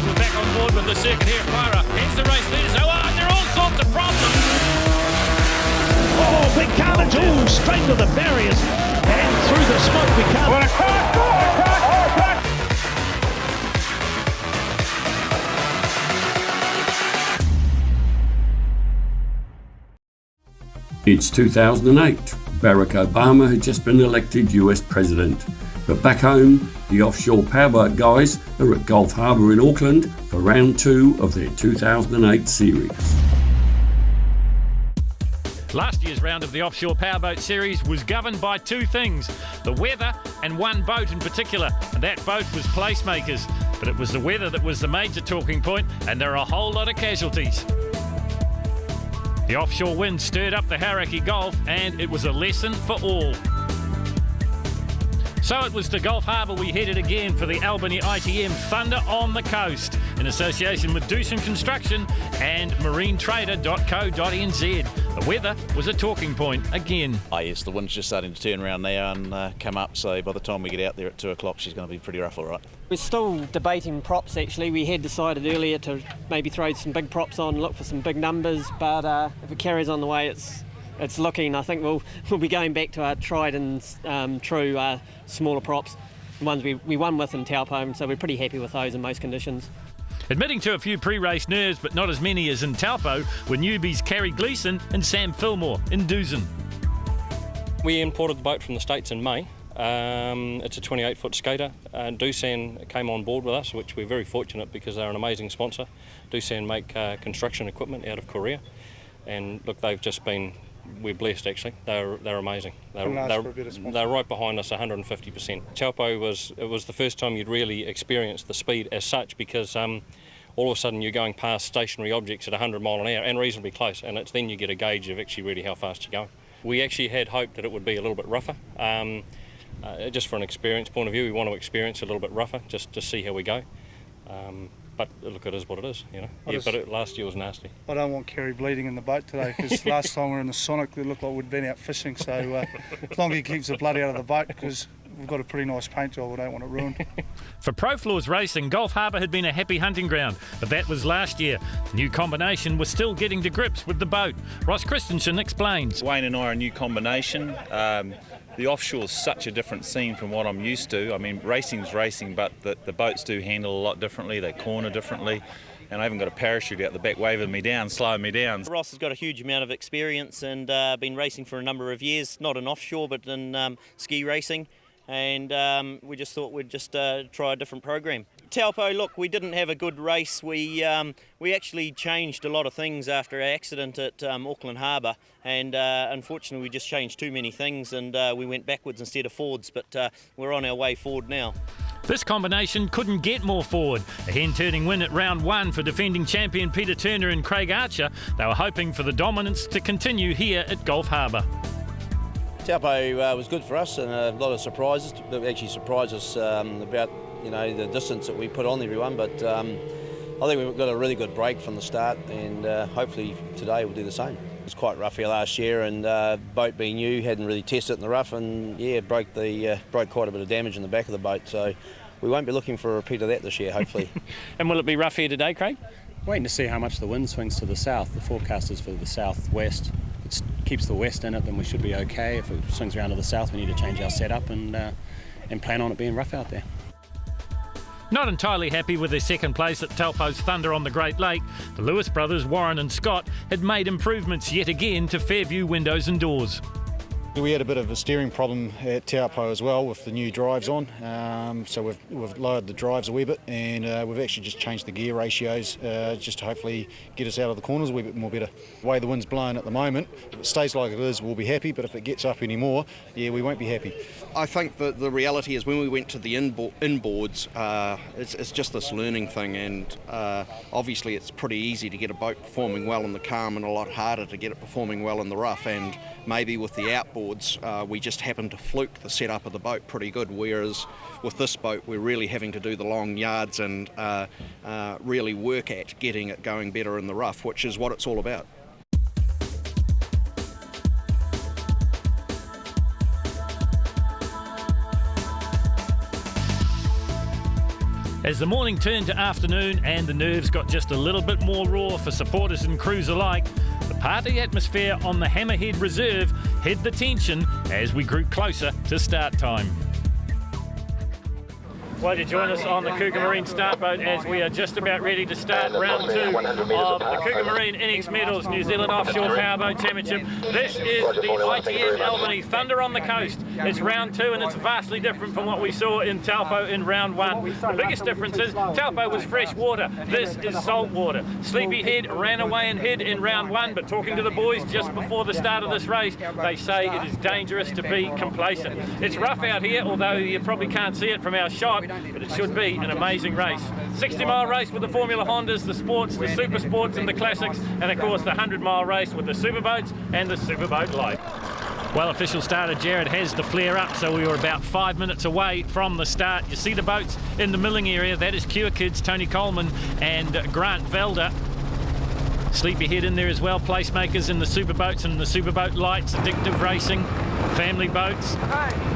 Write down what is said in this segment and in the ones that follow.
players were back on board with the circuit here at Pyra. Here's the race leaders. Oh, there are all sorts of problems. Oh, big carnage. Oh, straight to the barriers. And through the smoke we come. What a crash! It's 2008. Barack Obama had just been elected US President. But back home, the Offshore Powerboat guys are at Gulf Harbour in Auckland for round 2 of their 2008 series. Last year's round of the Offshore Powerboat Series was governed by two things, the weather and one boat in particular, and that boat was Placemakers. But it was the weather that was the major talking point, and there are a whole lot of casualties. The offshore wind stirred up the Hauraki Gulf, and it was a lesson for all. So it was to Gulf Harbour we headed again for the Albany ITM Thunder on the Coast in association with Doosan Construction and marinetrader.co.nz. The weather was a talking point again. Oh yes, the wind's just starting to turn around now and come up, so by the time we get out there at 2 o'clock she's going to be pretty rough, all right. We're still debating props actually. We had decided earlier to maybe throw some big props on, look for some big numbers, but if it carries on the way it's looking, I think we'll be going back to our tried and true smaller props, the ones we won with in Taupo, so we're pretty happy with those in most conditions. Admitting to a few pre-race nerves, but not as many as in Taupo, were newbies Kerry Gleeson and Sam Fillmore in Doosan. We imported the boat from the States in May. It's a 28-foot skater. Doosan came on board with us, which we're very fortunate because they're an amazing sponsor. Doosan make construction equipment out of Korea, and look, they've just been, we're blessed actually. They're amazing. They're right behind us 150%. Taupo was the first time you'd really experienced the speed as such, because all of a sudden you're going past stationary objects at 100 mile an hour and reasonably close, and it's then you get a gauge of actually really how fast you're going. We actually had hoped that it would be a little bit rougher. Just from an experience point of view, we want to experience a little bit rougher just to see how we go. But look, it is what it is, you know. Last year was nasty. I don't want Kerry bleeding in the boat today, because last time we were in the Sonic, it looked like we'd been out fishing. So as long as he keeps the blood out of the boat, because we've got a pretty nice paint job, we don't want it ruined. For Pro Floors Racing, Gulf Harbour had been a happy hunting ground, but that was last year. The new combination was still getting to grips with the boat. Ross Christensen explains. Wayne and I are a new combination. The offshore is such a different scene from what I'm used to. I mean, racing's racing, but the boats do handle a lot differently, they corner differently, and I haven't got a parachute out the back waving me down, slowing me down. Ross has got a huge amount of experience and been racing for a number of years, not in offshore but in ski racing, and we just thought we'd just try a different program. Taupo, look, we didn't have a good race. We actually changed a lot of things after our accident at Auckland Harbour, and unfortunately we just changed too many things, and we went backwards instead of forwards, but we're on our way forward now. This combination couldn't get more forward. A hen-turning win at round 1 for defending champion Peter Turner and Craig Archer. They were hoping for the dominance to continue here at Gulf Harbour. Taupo was good for us, and a lot of surprises. It actually surprised us about the distance that we put on everyone, but I think we've got a really good break from the start, and hopefully today we'll do the same. It was quite rough here last year, and boat being new, hadn't really tested it in the rough, and yeah, broke quite a bit of damage in the back of the boat, so we won't be looking for a repeat of that this year, hopefully. And will it be rough here today, Craig? Waiting to see how much the wind swings to the south. The forecast is for the southwest. If it keeps the west in it, then we should be okay. If it swings around to the south, we need to change our setup and plan on it being rough out there. Not entirely happy with their second place at Taupo's Thunder on the Great Lake, the Lewis brothers, Warren and Scott, had made improvements yet again to Fairview windows and doors. We had a bit of a steering problem at Taupo as well with the new drives on, so we've lowered the drives a wee bit, and we've actually just changed the gear ratios just to hopefully get us out of the corners a wee bit more better. The way the wind's blowing at the moment, if it stays like it is, we'll be happy, but if it gets up any more, yeah, we won't be happy. I think that the reality is when we went to the inboards, it's just this learning thing, and obviously it's pretty easy to get a boat performing well in the calm and a lot harder to get it performing well in the rough, and maybe with the outboards we just happen to fluke the setup of the boat pretty good, whereas with this boat we're really having to do the long yards and really work at getting it going better in the rough, which is what it's all about. As the morning turned to afternoon and the nerves got just a little bit more raw for supporters and crews alike, the party atmosphere on the Hammerhead Reserve hid the tension as we grew closer to start time. Well, you join us on the Cougar Marine start boat as we are just about ready to start round 2 of the Cougar Marine NX Medals New Zealand Offshore Powerboat Championship. This is the ITM Albany Thunder on the Coast. It's round 2 and it's vastly different from what we saw in Taupo in round 1. The biggest difference is Taupo was fresh water. This is salt water. Sleepyhead ran away and hid in round 1, but talking to the boys just before the start of this race, they say it is dangerous to be complacent. It's rough out here, although you probably can't see it from our shot, but it should be an amazing race. 60-mile race with the Formula Hondas, the Sports, the Super Sports and the Classics, and of course the 100-mile race with the Superboats and the Superboat Light. Well, official starter Jared has the flare up, so we were about 5 minutes away from the start. You see the boats in the milling area. That is Cure Kids, Tony Coleman and Grant Velder. Sleepyhead in there as well, placemakers in the Superboats and the Superboat Lights, Addictive Racing, Family Boats.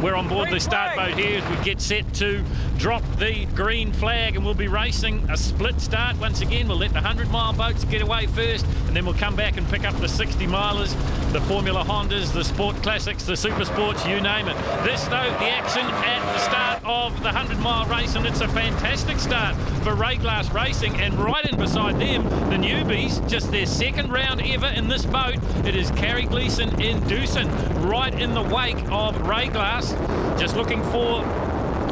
We're on board the start boat here as we get set to drop the green flag, and we'll be racing a split start once again. We'll let the 100-mile boats get away first, and then we'll come back and pick up the 60-milers, the Formula Hondas, the Sport Classics, the Super Sports, you name it. This, though, the action at the start of the 100-mile race, and it's a fantastic start for Ray Glass Racing, and right in beside them, the newbies, just their second round ever in this boat. It is Carrie Gleeson in Doosan, right in the wake of Ray Glass, just looking for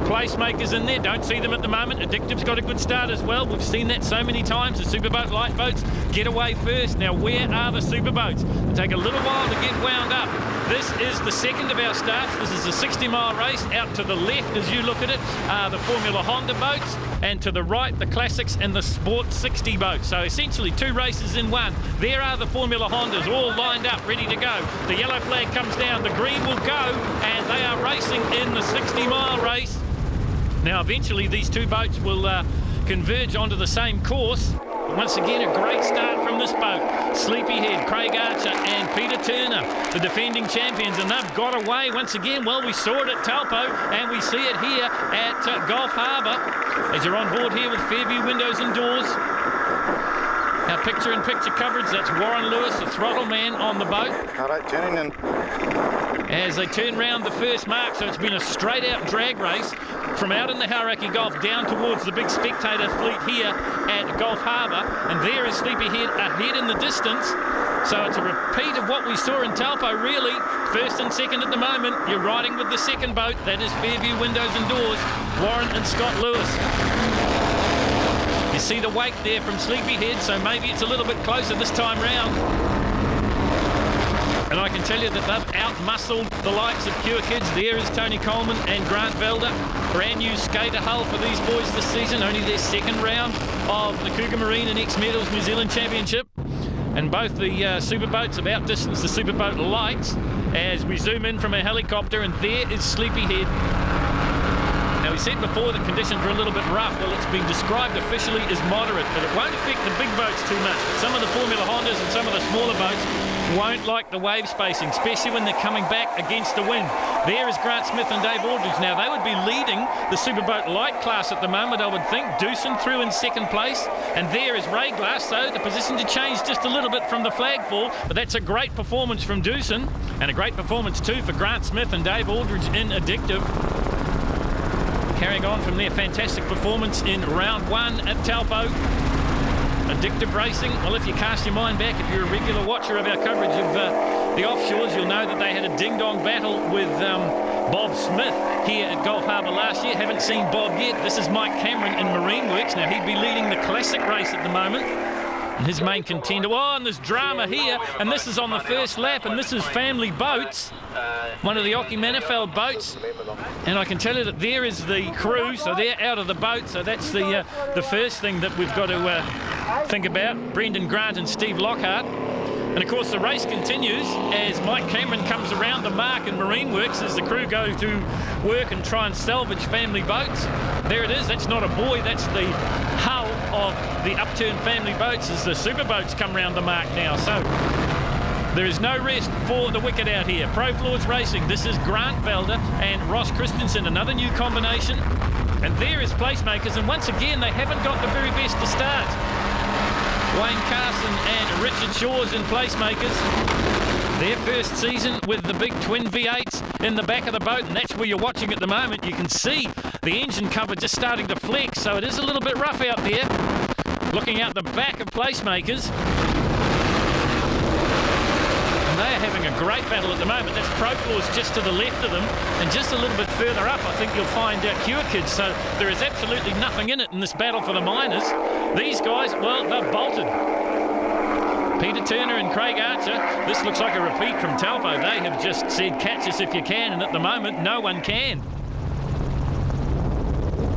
placemakers in there. Don't see them at the moment. Addictive's got a good start as well. We've seen that so many times. The Superboat Light boats get away first. Now, where are the Superboats? It'll take a little while to get wound up. This is the second of our starts. This is a 60-mile race. Out to the left, as you look at it, are the Formula Honda boats, and to the right, the Classics and the Sport 60 boats. So essentially 2 races in one. There are the Formula Hondas all lined up, ready to go. The yellow flag comes down, the green will go, and they are racing in the 60-mile race. Now, eventually, these 2 boats will converge onto the same course. Once again, a great start from this boat. Sleepyhead, Craig Archer and Peter Turner, the defending champions, and they've got away once again. Well, we saw it at Taupo, and we see it here at Gulf Harbour. As you're on board here with Fairview Windows and Doors, our picture-in-picture coverage, that's Warren Lewis, the throttle man on the boat. All right, turning in. As they turn round the first mark, so it's been a straight-out drag race from out in the Hauraki Gulf down towards the big spectator fleet here at Gulf Harbour, and there is Sleepyhead ahead in the distance. So it's a repeat of what we saw in Taupo, really. First and second at the moment. You're riding with the second boat. That is Fairview Windows and Doors, Warren and Scott Lewis. You see the wake there from Sleepyhead, so maybe it's a little bit closer this time round. And I can tell you that they've out-muscled the likes of Cure Kids. There is Tony Coleman and Grant Velder. Brand new skater hull for these boys this season. Only their second round of the Cougar Marine and NX Medals New Zealand Championship. And both the Superboats have outdistanced the Superboat Lights as we zoom in from a helicopter, and there is Sleepyhead. Now, we said before that conditions were a little bit rough. Well, it's been described officially as moderate, but it won't affect the big boats too much. Some of the Formula Hondas and some of the smaller boats won't like the wave spacing, especially when they're coming back against the wind. There is Grant Smith and Dave Aldridge. Now, they would be leading the Superboat Light class at the moment, I would think. Doosan through in second place, and there is Ray Glass, so the position to change just a little bit from the flag fall, but that's a great performance from Doosan, and a great performance too for Grant Smith and Dave Aldridge in Addictive. Carrying on from their fantastic performance in round 1 at Taupo. Addictive Racing, well, if you cast your mind back, if you're a regular watcher of our coverage of the offshores, you'll know that they had a ding-dong battle with Bob Smith here at Gulf Harbour last year. Haven't seen Bob yet. This is Mike Cameron in Marine Works. Now, he'd be leading the classic race at the moment. And his main contender, oh, and there's drama here, and this is on the first lap, and this is Family Boats, one of the Occy Manifold boats, and I can tell you that there is the crew, so they're out of the boat, so that's the first thing that we've got to think about, Brendan Grant and Steve Lockhart. And of course the race continues as Mike Cameron comes around the mark in Marine Works as the crew go to work and try and salvage Family Boats. There it is, that's not a buoy, that's the hull of the upturned Family Boats as the Superboats come round the mark now. So There is no rest for the wicket out here. Pro Floors Racing. This is Grant Velder and Ross Christensen, another new combination. And there is Placemakers, and once again, they haven't got the very best to start. Wayne Carson and Richard Shaw's in Placemakers. Their first season with the big twin V8s in the back of the boat, and that's where you're watching at the moment. You can see the engine cover just starting to flex, so it is a little bit rough out there. Looking out the back of Placemakers. And they are having a great battle at the moment. That's Pro Floors just to the left of them, and just a little bit further up I think you'll find Cure Kids. So there is absolutely nothing in it in this battle for the minors. These guys, well, they've bolted. Peter Turner and Craig Archer. This looks like a repeat from Taupo. They have just said catch us if you can, and at the moment no one can.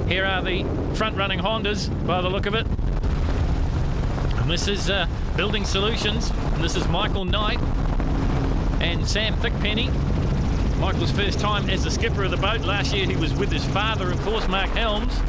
Here are the front-running Hondas by the look of it. And this is Building Solutions, and this is Michael Knight and Sam Thickpenny. Michael's first time as the skipper of the boat. Last year he was with his father, of course, Mark Helms.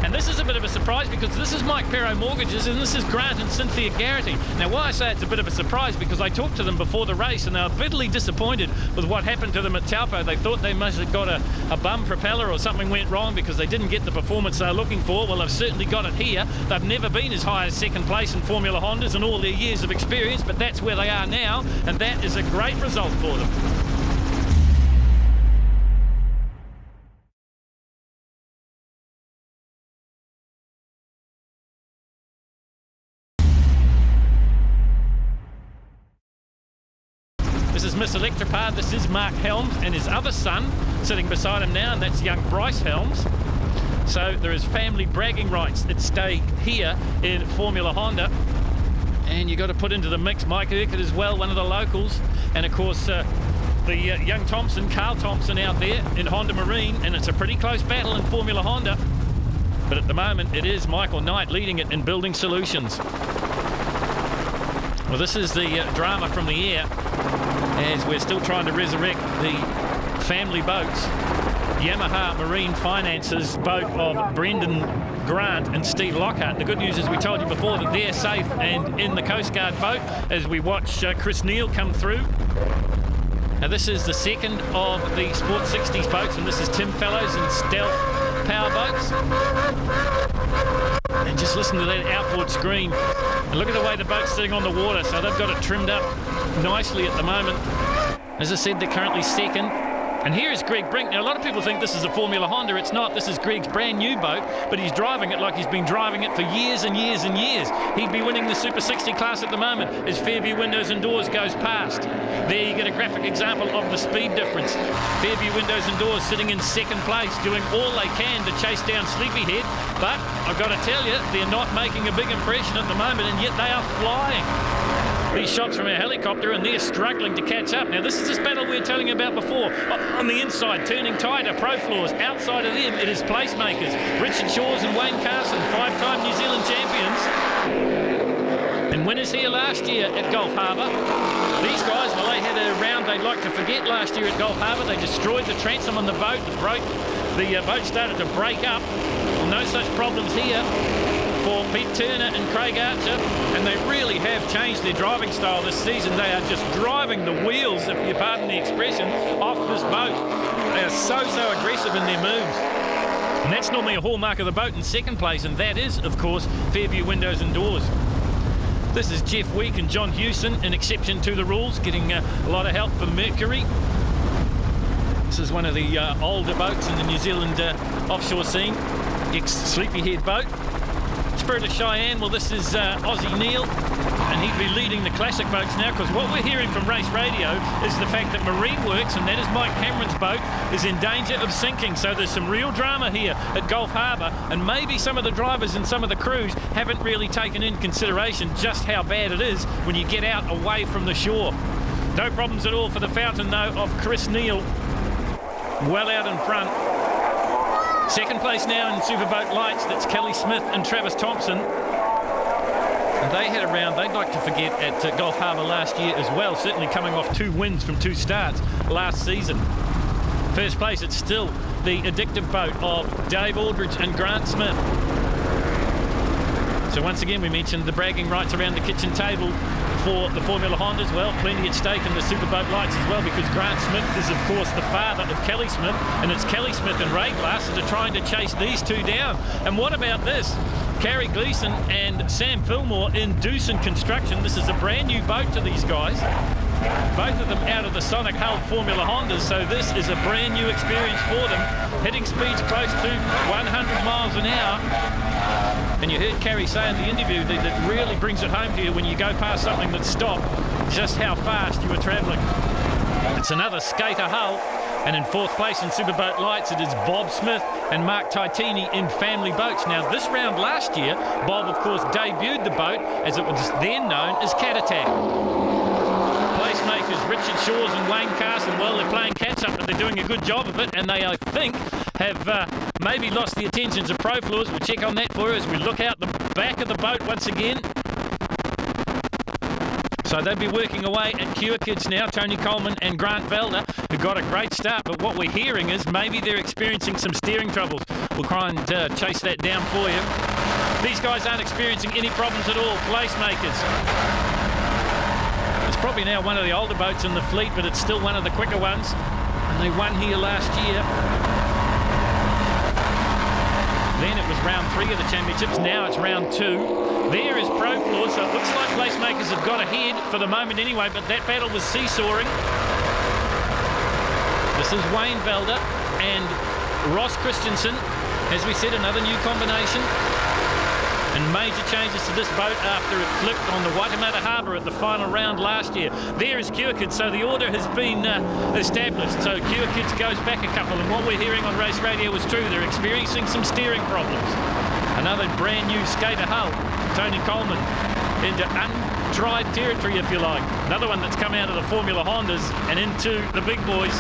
And this is a bit of a surprise because this is Mike Perro Mortgages and this is Grant and Cynthia Garrity. Now, why I say it's a bit of a surprise, because I talked to them before the race and they were bitterly disappointed with what happened to them at Taupo. They thought they must have got a bum propeller or something went wrong because they didn't get the performance they were looking for. Well, they've certainly got it here. They've never been as high as second place in Formula Hondas in all their years of experience, but that's where they are now, and that is a great result for them. This is Miss Electripar. This is Mark Helms and his other son sitting beside him now, and that's young Bryce Helms. So there is family bragging rights at stake here in Formula Honda. And you've got to put into the mix Mike Urquhart as well, one of the locals. And of course, the young Thompson, Carl Thompson out there in Honda Marine. And it's a pretty close battle in Formula Honda. But at the moment, it is Michael Knight leading it in Building Solutions. Well, this is the drama from the air as we're still trying to resurrect the family boats. Yamaha Marine Finance's boat of Brendan Grant and Steve Lockhart. The good news is we told you before that they're safe and in the Coast Guard boat as we watch Chris Neal come through. Now this is the second of the Sport 60s boats, and this is Tim Fellows and Stealth Powerboats. And just listen to that outboard screen. And look at the way the boat's sitting on the water, so they've got it trimmed up nicely at the moment. As I said, they're currently second. And here is Greg Brink. Now, a lot of people think this is a Formula Honda. It's not. This is Greg's brand new boat, but he's driving it like he's been driving it for years and years and years. He'd be winning the Super 60 class at the moment as Fairview Windows and Doors goes past. There you get a graphic example of the speed difference. Fairview Windows and Doors sitting in second place, doing all they can to chase down Sleepyhead. But I've got to tell you, they're not making a big impression at the moment, and yet they are flying. These shots from our helicopter, and they're struggling to catch up. Now, this is this battle we were telling you about before. On the inside, turning tighter, Pro Floors. Outside of them, it is Placemakers. Richard Shaw's and Wayne Carson, five-time New Zealand champions. And winners here last year at Gulf Harbour. These guys, well, they had a round they'd like to forget last year at Gulf Harbour. They destroyed the transom on the boat. The boat started to break up. Well, no such problems here for Pete Turner and Craig Archer, and they really have changed their driving style this season. They are just driving the wheels, if you pardon the expression, off this boat. They are so aggressive in their moves. And that's normally a hallmark of the boat in second place, and that is, of course, Fairview Windows and Doors. This is Jeff Week and John Hewson, an exception to the rules, getting a lot of help from Mercury. This is one of the older boats in the New Zealand offshore scene, ex-Sleepyhead boat. Spirit of Cheyenne, well, this is Aussie Neil, and he'd be leading the classic boats now, because what we're hearing from Race Radio is the fact that Marine Works, and that is Mike Cameron's boat, is in danger of sinking. So there's some real drama here at Gulf Harbour, and maybe some of the drivers and some of the crews haven't really taken in consideration just how bad it is when you get out away from the shore. No problems at all for the fountain, though, of Chris Neal, well out in front. Second place now in Superboat Lights, that's Kelly Smith and Travis Thompson. And they had a round they'd like to forget at Gulf Harbour last year as well, certainly coming off 2 wins from 2 starts last season. First place, it's still the addictive boat of Dave Aldridge and Grant Smith. So once again, we mentioned the bragging rights around the kitchen table for the Formula Hondas. Well, plenty at stake in the Superboat Lights as well, because Grant Smith is, of course, the father of Kelly Smith, and it's Kelly Smith and Ray Glass that are trying to chase these two down. And what about this? Carrie Gleeson and Sam Fillmore in Doosan Construction. This is a brand new boat to these guys. Both of them out of the Sonic Hull Formula Hondas, so this is a brand new experience for them. Hitting speeds close to 100 miles an hour. And you heard Carrie say in the interview that it really brings it home to you when you go past something that's stopped, just how fast you are travelling. It's another skater hull. And in fourth place in Superboat Lights, it is Bob Smith and Mark Titini in Family Boats. Now, this round last year, Bob, of course, debuted the boat as it was then known as Cat Attack. Placemakers Richard Shaw's and Wayne Carson, well, they're playing catch-up, but they're doing a good job of it, and they, I think, have maybe lost the attentions of Pro Floors. We'll check on that for you as we look out the back of the boat once again. So they'll be working away at Cure Kids now, Tony Coleman and Grant Velder, who got a great start, but what we're hearing is maybe they're experiencing some steering troubles. We'll try and chase that down for you. These guys aren't experiencing any problems at all, Placemakers. It's probably now one of the older boats in the fleet, but it's still one of the quicker ones, and they won here last year. Then it was round 3 of the championships, now it's round 2. There is Pro Floors, so it looks like Placemakers have got ahead for the moment anyway, but that battle was seesawing. This is Wayne Velder and Ross Christensen. As we said, another new combination. And major changes to this boat after it flipped on the Waitemata Harbour at the final round last year. There is Cure Kids, so the order has been established. So Cure Kids goes back a couple, and what we're hearing on race radio is true. They're experiencing some steering problems. Another brand new skater hull, Tony Coleman, into untried territory, if you like. Another one that's come out of the Formula Hondas and into the big boys.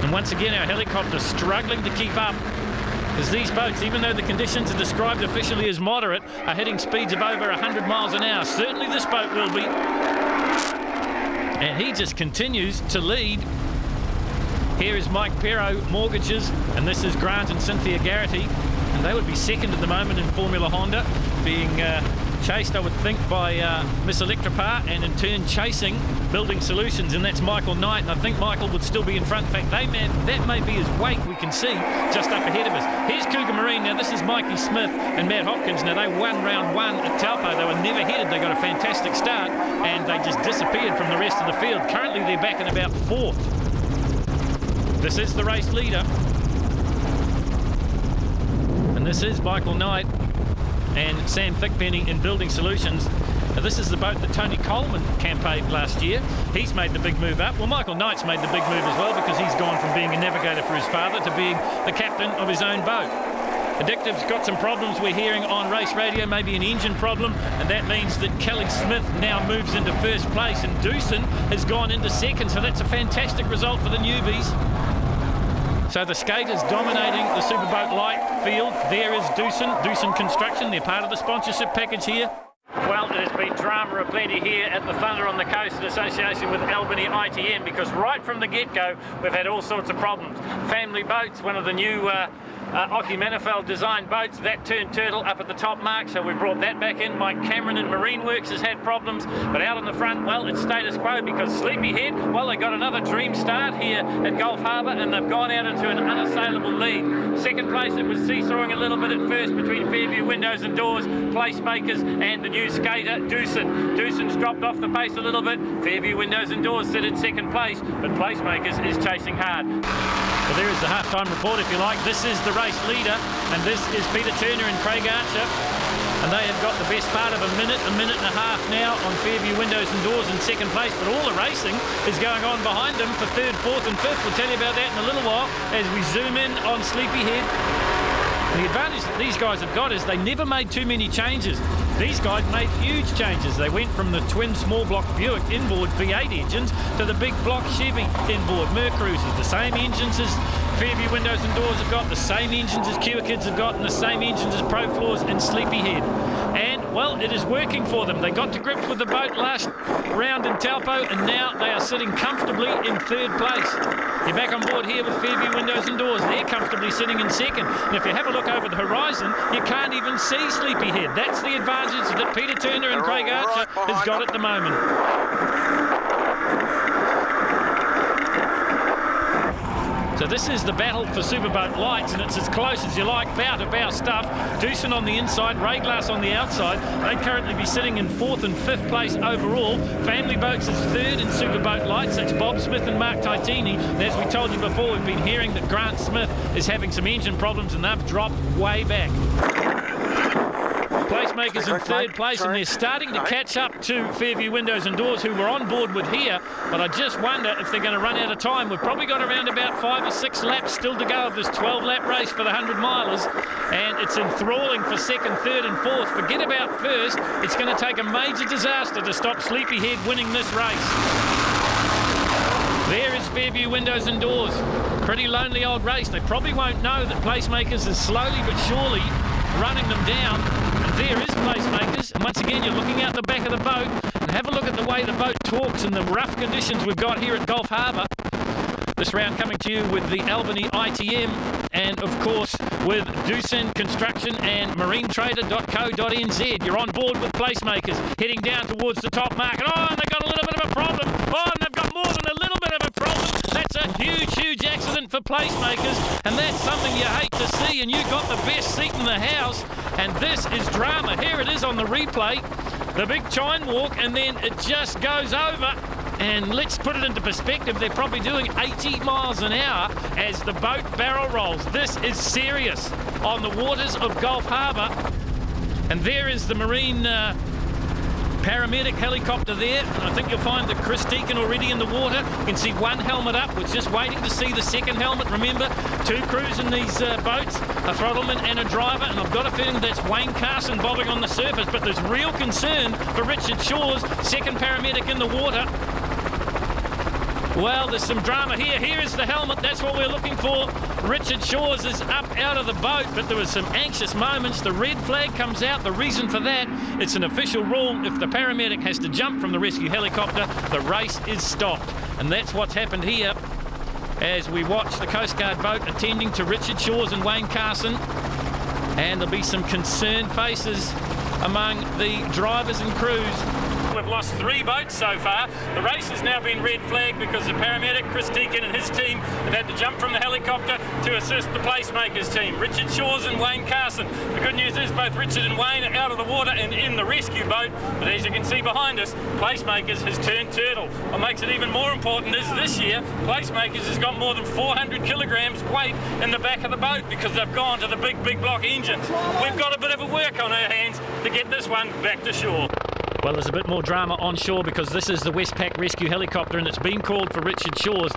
And once again, our helicopter struggling to keep up, because these boats, even though the conditions are described officially as moderate, are hitting speeds of over 100 miles an hour. Certainly this boat will be. And he just continues to lead. Here is Mike Perro Mortgages, and this is Grant and Cynthia Garrity. And they would be second at the moment in Formula Honda, being chased, I would think, by Miss Electrapar, and in turn chasing Building Solutions, and that's Michael Knight, and I think Michael would still be in front. In fact, that may be his wake, we can see just up ahead of us. Here's Cougar Marine. Now this is Mikey Smith and Matt Hopkins. Now they won round 1 at Taupo. They were never headed. They got a fantastic start, and they just disappeared from the rest of the field. Currently they're back in about 4th. This is the race leader, and this is Michael Knight and Sam Thickpenny in Building Solutions. Now, this is the boat that Tony Coleman campaigned last year. He's made the big move up. Well, Michael Knight's made the big move as well, because he's gone from being a navigator for his father to being the captain of his own boat. Addictive's got some problems, we're hearing on race radio, maybe an engine problem, and that means that Kelly Smith now moves into first place, and Doosan has gone into second, so that's a fantastic result for the newbies. So the skaters dominating the Superboat Light field. There is Doosan Construction. They're part of the sponsorship package here. Well, it has been drama aplenty here at the Thunder on the Coast in association with Albany ITM, because right from the get-go we've had all sorts of problems. Family Boats, one of the new Occy Manifold designed boats, that turned turtle up at the top mark, so we brought that back in. Mike Cameron in Marine Works has had problems, but out in the front, well, it's status quo, because Sleepyhead, well, they got another dream start here at Gulf Harbour, and they've gone out into an unassailable lead. Second place, it was seesawing a little bit at first between Fairview Windows and Doors, Placemakers, and the new skater Doosan. Doosan's dropped off the pace a little bit. Fairview Windows and Doors sit in second place, but Placemakers is chasing hard. Well, there is the halftime report, if you like. This is the race leader, and this is Peter Turner and Craig Archer, and they have got the best part of a minute and a half now on Fairview Windows and Doors in second place, but all the racing is going on behind them for 3rd, 4th and 5th. We'll tell you about that in a little while as we zoom in on Sleepyhead. And the advantage that these guys have got is they never made too many changes. These guys made huge changes. They went from the twin small block Buick inboard V8 engines to the big block Chevy inboard Mercruisers. The same engines as Fairview Windows and Doors have got the same engines as Kiwa Kids have got and the same engines as Pro Floors and Sleepyhead. And, well, it is working for them. They got to grips with the boat last round in Taupo, and now they are sitting comfortably in third place. You're back on board here with Fairview Windows and Doors. They're comfortably sitting in second. And if you have a look over the horizon, you can't even see Sleepyhead. That's the advantage that Peter Turner and Craig Archer has got at the moment. So this is the battle for Superboat Lights, and it's as close as you like, bow to bow stuff. Doosan on the inside, Rayglass on the outside. They'd currently be sitting in 4th and 5th place overall. Family Boats is 3rd in Superboat Lights. That's Bob Smith and Mark Titini. And as we told you before, we've been hearing that Grant Smith is having some engine problems, and they've dropped way back. Placemakers in 3rd place, and they're starting to catch up to Fairview Windows and Doors, who we're on board with here. But I just wonder if they're going to run out of time. We've probably got around about 5 or 6 laps still to go of this 12-lap race for the 100-milers, and it's enthralling for 2nd, 3rd and 4th. Forget about 1st. It's going to take a major disaster to stop Sleepyhead winning this race. There is Fairview Windows and Doors. Pretty lonely old race. They probably won't know that Placemakers is slowly but surely running them down. And there is Placemakers. And once again, you're looking out the back of the boat, and have a look at the way the boat talks and the rough conditions we've got here at Gulf Harbour. This round coming to you with the Albany ITM, and of course with Doosan Construction and marinetrader.co.nz. You're on board with Placemakers, heading down towards the top mark. And and they've got a little bit of a problem. And they've got more than a little bit of a problem. That's a huge, huge accident for Placemakers, and that's something you hate to see. And you got the best seat in the house, and this is drama. Here it is on the replay, the big chine walk, and then it just goes over. And let's put it into perspective, they're probably doing 80 miles an hour as the boat barrel rolls. This is serious on the waters of Gulf Harbour. And there is the marine paramedic helicopter there. I think you'll find that Chris Deacon already in the water. You can see one helmet up. We're just waiting to see the second helmet. Remember, 2 crews in these boats, a throttleman and a driver, and I've got a feeling that's Wayne Carson bobbing on the surface, but there's real concern for Richard Shaw's second paramedic in the water. Well, there's some drama here. Here is the helmet. That's what we're looking for. Richard Shaw's is up out of the boat, but there was some anxious moments. The red flag comes out. The reason for that, it's an official rule. If the paramedic has to jump from the rescue helicopter, the race is stopped. And that's what's happened here as we watch the Coast Guard boat attending to Richard Shaw's and Wayne Carson. And there'll be some concerned faces among the drivers and crews. We've lost 3 boats so far. The race has now been red flagged because the paramedic, Chris Deacon, and his team have had to jump from the helicopter to assist the Placemakers team, Richard Shaw's and Wayne Carson. The good news is both Richard and Wayne are out of the water and in the rescue boat, but as you can see behind us, Placemakers has turned turtle. What makes it even more important is this year, Placemakers has got more than 400 kilograms weight in the back of the boat because they've gone to the big block engines. We've got a bit of a work on our hands to get this one back to shore. Well, there's a bit more drama on shore because this is the Westpac rescue helicopter, and it's been called for Richard Shaw's.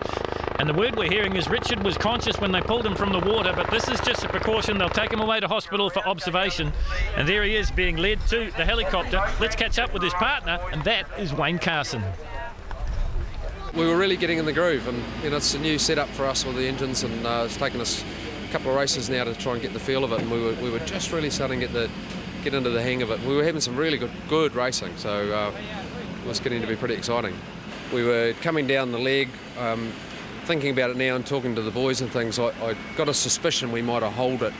And the word we're hearing is Richard was conscious when they pulled him from the water, but this is just a precaution. They'll take him away to hospital for observation. And there he is being led to the helicopter. Let's catch up with his partner, and that is Wayne Carson. We were really getting in the groove, and it's a new setup for us with the engines, and it's taken us a couple of races now to try and get the feel of it, and we were just really starting to get into the hang of it. We were having some really good racing, so it was getting to be pretty exciting. We were coming down the leg, thinking about it now and talking to the boys and things. I got a suspicion we might have holed it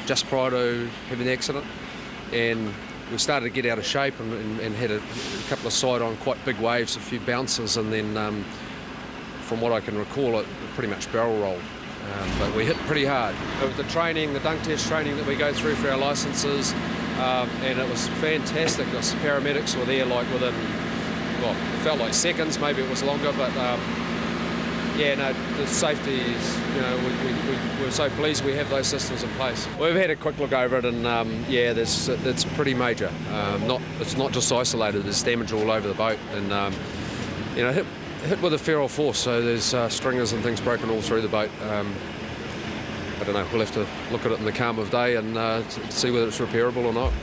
just prior to having the accident, and we started to get out of shape and had a couple of side-on quite big waves, a few bounces, and then from what I can recall, it pretty much barrel rolled. But we hit pretty hard. The training, the dunk test training that we go through for our licences, and it was fantastic. The paramedics were there like within, well, it felt like seconds, maybe it was longer, but yeah, no, the safety is, we're so pleased we have those systems in place. We've had a quick look over it, and yeah, it's pretty major. It's not just isolated, there's damage all over the boat, and hit with a feral force, so there's stringers and things broken all through the boat. I don't know, we'll have to look at it in the calm of day and see whether it's repairable or not.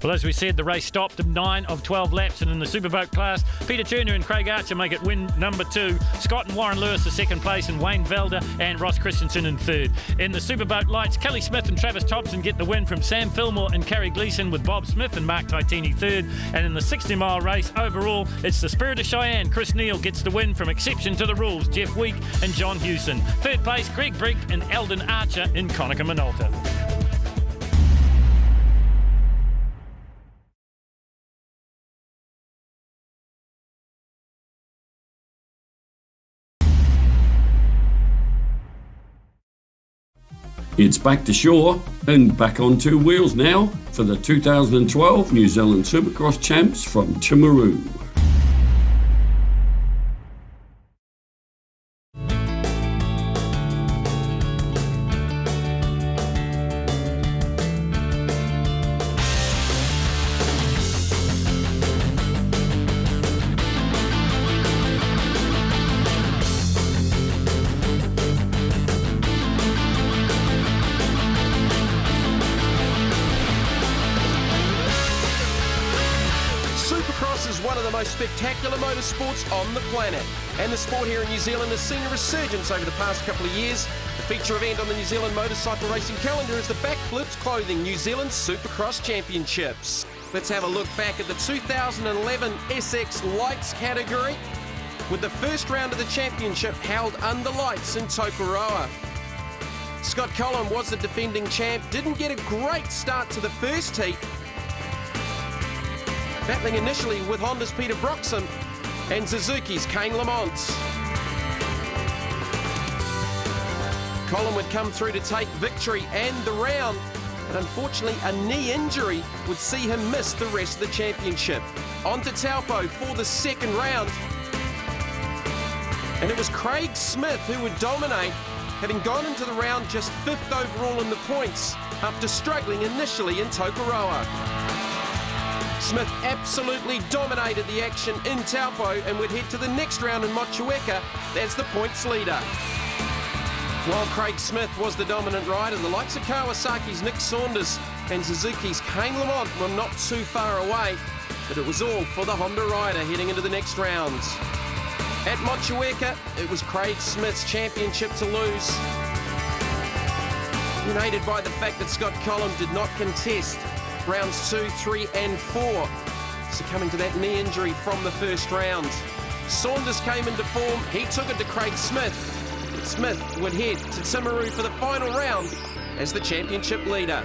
Well, as we said, the race stopped at 9 of 12 laps, and in the Superboat class, Peter Turner and Craig Archer make it win number 2. Scott and Warren Lewis are second place, and Wayne Velder and Ross Christensen in third. In the Superboat lights, Kelly Smith and Travis Thompson get the win from Sam Fillmore and Carrie Gleeson, with Bob Smith and Mark Titini third. And in the 60-mile race, overall, it's the Spirit of Cheyenne. Chris Neal gets the win from Exception to the Rules, Jeff Week and John Hewson. Third place, Greg Brigg and Eldon Archer in Conica Minolta. It's back to shore and back on two wheels now for the 2012 New Zealand Supercross champs from Timaru. Spectacular motorsports on the planet, and the sport here in New Zealand has seen a resurgence over the past couple of years. The feature event on the New Zealand motorcycle racing calendar is the Backflips Clothing New Zealand Supercross Championships. Let's have a look back at the 2011 SX Lights category, with the first round of the championship held under lights in Tokoroa. Scott Collum was the defending champ, didn't get a great start to the first heat, battling initially with Honda's Peter Broxham and Suzuki's Kane Lamont. Collum would come through to take victory and the round, but unfortunately a knee injury would see him miss the rest of the championship. On to Taupo for the second round, and it was Craig Smith who would dominate, having gone into the round just 5th overall in the points after struggling initially in Tokoroa. Smith absolutely dominated the action in Taupo and would head to the next round in Motueka as the points leader. While Craig Smith was the dominant rider, the likes of Kawasaki's Nick Saunders and Suzuki's Kane Lamont were not too far away, but it was all for the Honda rider heading into the next round. At Motueka, it was Craig Smith's championship to lose, aided by the fact that Scott Collum did not contest rounds 2, 3 and 4, succumbing to that knee injury from the first round. Saunders came into form, he took it to Craig Smith, but Smith would head to Timaru for the final round as the championship leader.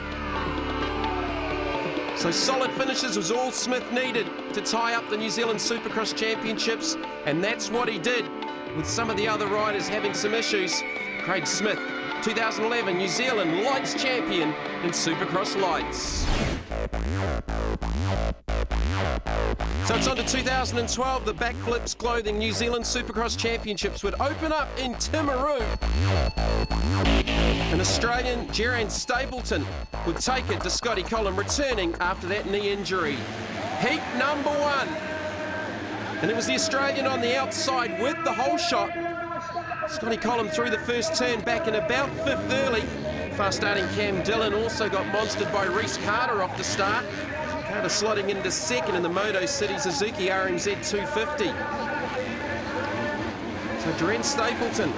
So solid finishes was all Smith needed to tie up the New Zealand Supercross Championships, and that's what he did, with some of the other riders having some issues. Craig Smith, 2011 New Zealand Lights champion in Supercross Lights. So it's on to 2012. The Backflips Clothing New Zealand Supercross Championships would open up in Timaru. An Australian, Geraint Stapleton, would take it to Scotty Collum, returning after that knee injury. Heat number 1. And it was the Australian on the outside with the whole shot. Scotty Collum through the first turn, back in about 5th early. Fast starting Cam Dillon also got monstered by Reese Carter off the start. Carter slotting into 2nd in the Moto City Suzuki RMZ 250. So Geraint Stapleton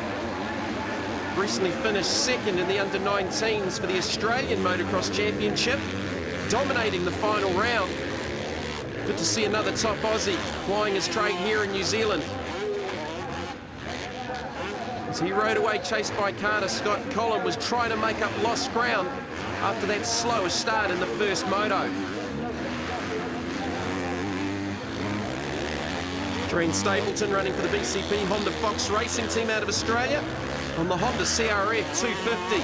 recently finished 2nd in the under-19s for the Australian Motocross Championship, dominating the final round. Good to see another top Aussie plying his trade here in New Zealand. As he rode away chased by Carter, Scott Collum was trying to make up lost ground after that slower start in the first moto. Geraint Stapleton running for the BCP Honda Fox Racing Team out of Australia on the Honda CRF 250.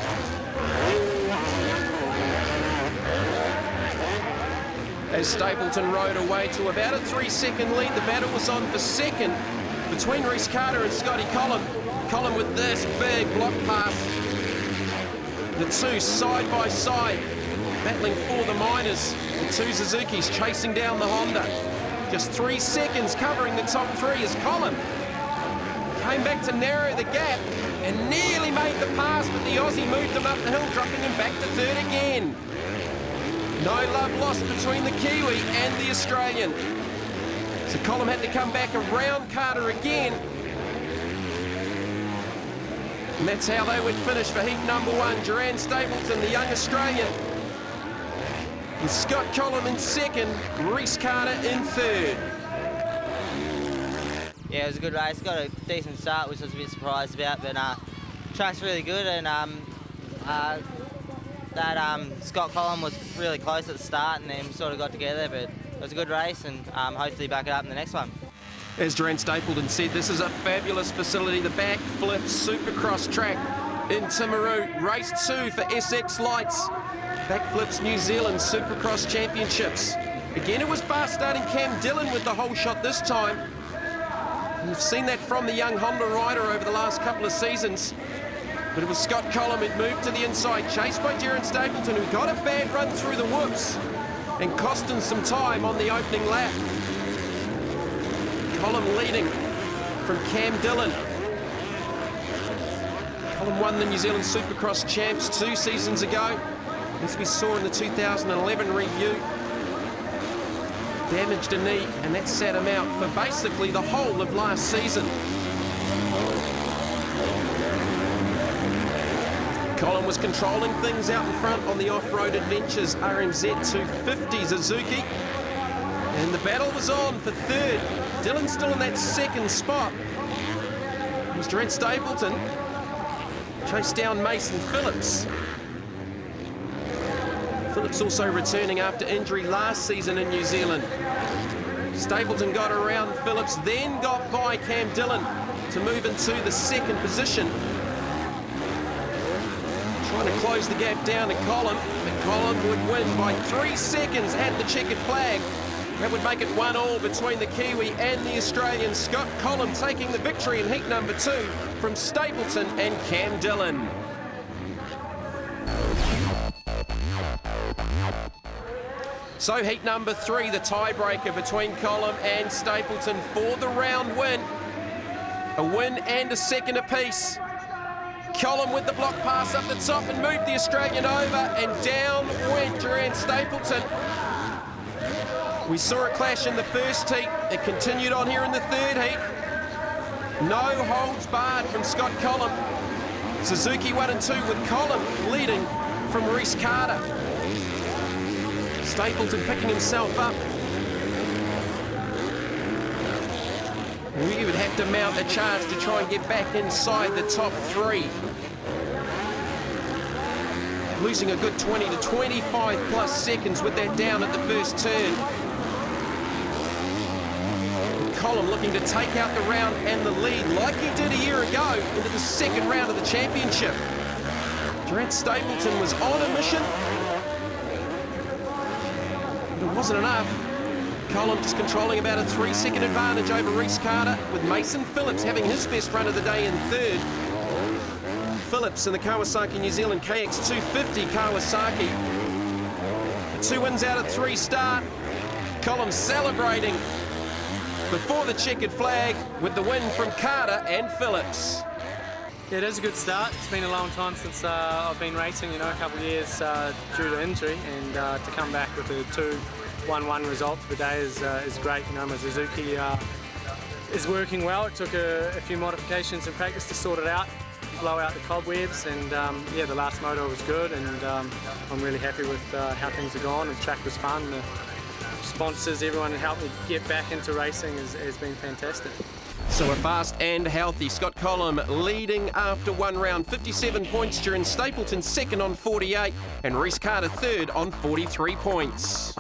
As Stapleton rode away to about a 3-second lead, the battle was on for 2nd between Reese Carter and Scotty Collum. Collum with this big block pass. The two side by side, battling for the minors. The two Suzukis chasing down the Honda. Just 3 seconds covering the top 3 as Collum came back to narrow the gap and nearly made the pass, but the Aussie moved him up the hill, dropping him back to 3rd again. No love lost between the Kiwi and the Australian. So Colum had to come back around Carter again. And that's how they would finish for heat number 1. Duran Stapleton, the young Australian, with Scott Colum in second, Reece Carter in third. Yeah, it was a good race. Got a decent start, which I was a bit surprised about, but track's really good, and Scott Colum was really close at the start, and then we sort of got together, but it was a good race, and hopefully back it up in the next one. As Duran Stapleton said, this is a fabulous facility, the Backflip Supercross track in Timaru. Race 2 for SX Lights, Backflip's New Zealand Supercross Championships. Again, it was fast starting Cam Dillon with the whole shot this time. We've seen that from the young Honda rider over the last couple of seasons. But it was Scott Colum who'd moved to the inside, chased by Duran Stapleton, who got a bad run through the whoops and cost him some time on the opening lap. Colum leading from Cam Dillon. Colum won the New Zealand Supercross Champs 2 seasons ago, as we saw in the 2011 review. Damaged a knee, and that sat him out for basically the whole of last season. Colum was controlling things out in front on the Off-Road Adventures RMZ 250 Suzuki. And the battle was on for third. Dillon still in that second spot. It was Duran Stapleton. Chased down Mason Phillips. Phillips also returning after injury last season in New Zealand. Stapleton got around Phillips, then got by Cam Dillon to move into the second position. Trying to close the gap down to Colum, but Colum would win by 3 seconds at the checkered flag. That would make it 1-1 between the Kiwi and the Australian. Scott Colum taking the victory in heat number 2 from Stapleton and Cam Dillon. So heat number 3, the tiebreaker between Colum and Stapleton for the round win. A win and a second apiece. Colum with the block pass up the top and moved the Australian over, and down went Duran Stapleton. We saw it clash in the first heat. It continued on here in the third heat. No holds barred from Scott Colum. Suzuki 1 and 2 with Colum leading from Reece Carter. Stapleton picking himself up. We would have to mount a charge to try and get back inside the top 3. Losing a good 20 to 25 plus seconds with that down at the first turn. Colum looking to take out the round and the lead like he did a year ago into the second round of the championship. Duran Stapleton was on a mission, but it wasn't enough. Colum just controlling about a 3-second advantage over Reece Carter, with Mason Phillips having his best run of the day in third. Phillips in the Kawasaki New Zealand KX 250 Kawasaki. A 2 wins out of 3 start. Colum celebrating before the checkered flag with the win from Carter and Phillips. Yeah, it is a good start. It's been a long time since I've been racing, a couple of years due to injury, and to come back with a 2-1-1 result for the day is great. My Suzuki is working well. It took a few modifications in practice to sort it out, blow out the cobwebs, and yeah, the last motor was good, and I'm really happy with how things have gone. The track was fun. The sponsors, everyone who helped me get back into racing has been fantastic. So a fast and healthy Scott Colum leading after one round, 57 points. Duran Stapleton second on 48, and Reece Carter third on 43 points.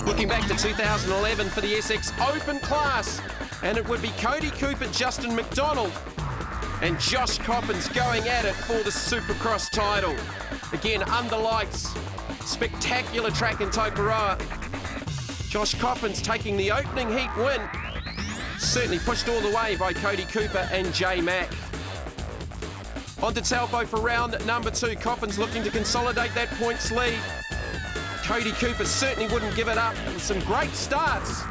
Looking back to 2011 for the SX Open class, and it would be Cody Cooper, Justin McDonald, and Josh Coppins going at it for the Supercross title. Again, under lights, spectacular track in Tokoroa. Josh Coppins taking the opening heat win. Certainly pushed all the way by Cody Cooper and J Mack. On to Taupo for round number 2. Coppins looking to consolidate that points lead. Cody Cooper certainly wouldn't give it up. It was some great starts,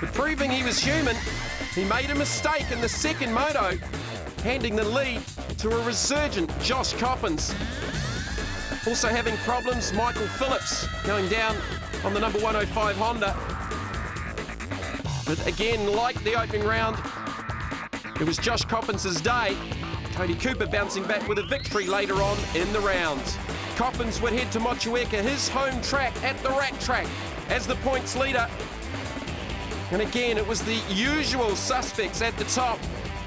but proving he was human, he made a mistake in the second moto, handing the lead to a resurgent Josh Coppins. Also having problems, Michael Phillips going down on the number 105 Honda. But again, like the opening round, it was Josh Coppins' day. Cody Cooper bouncing back with a victory later on in the round. Coppins would head to Motueka, his home track, at the Rat Track, as the points leader. And again, it was the usual suspects at the top.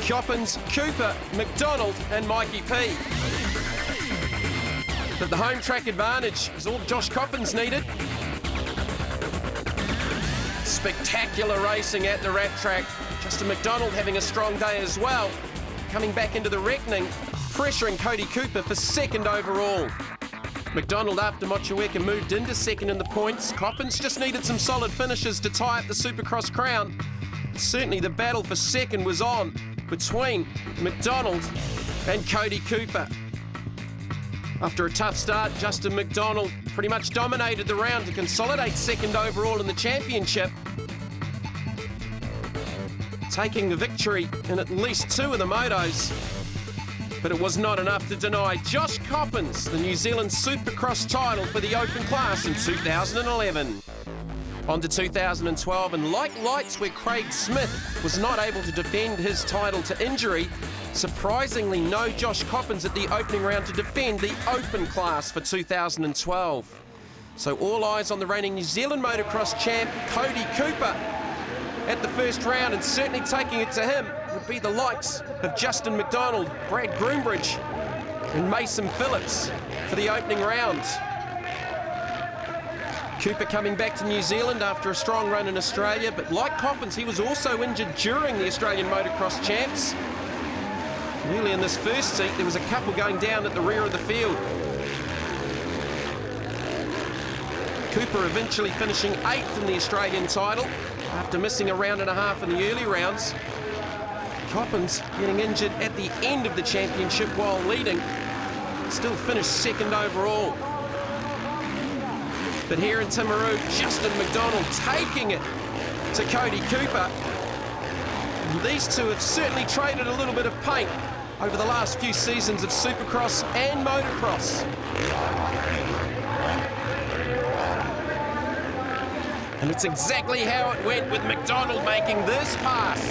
Coppins, Cooper, McDonald and Mikey P. But the home track advantage is all Josh Coppins needed. Spectacular racing at the Rat Track. Justin McDonald having a strong day as well. Coming back into the reckoning, pressuring Cody Cooper for second overall. McDonald, after Motueka, moved into second in the points. Coppins just needed some solid finishes to tie up the Supercross crown. Certainly the battle for second was on between McDonald and Cody Cooper. After a tough start, Justin McDonald pretty much dominated the round to consolidate second overall in the championship, taking the victory in at least two of the motos. But it was not enough to deny Josh Coppins the New Zealand Supercross title for the open class in 2011. On to 2012, and like lights where Craig Smith was not able to defend his title to injury, surprisingly no Josh Coppins at the opening round to defend the open class for 2012. So all eyes on the reigning New Zealand Motocross champ, Cody Cooper, at the first round, and certainly taking it to him would be the likes of Justin McDonald, Brad Groombridge and Mason Phillips for the opening round. Cooper coming back to New Zealand after a strong run in Australia, but like Coppins, he was also injured during the Australian Motocross Champs. Early in this first seat, there was a couple going down at the rear of the field. Cooper eventually finishing 8th in the Australian title after missing a round and a half in the early rounds. Coppins getting injured at the end of the championship while leading, still finished second overall. But here in Timaru, Justin McDonald taking it to Cody Cooper. And these two have certainly traded a little bit of paint over the last few seasons of Supercross and Motocross. And it's exactly how it went, with McDonald making this pass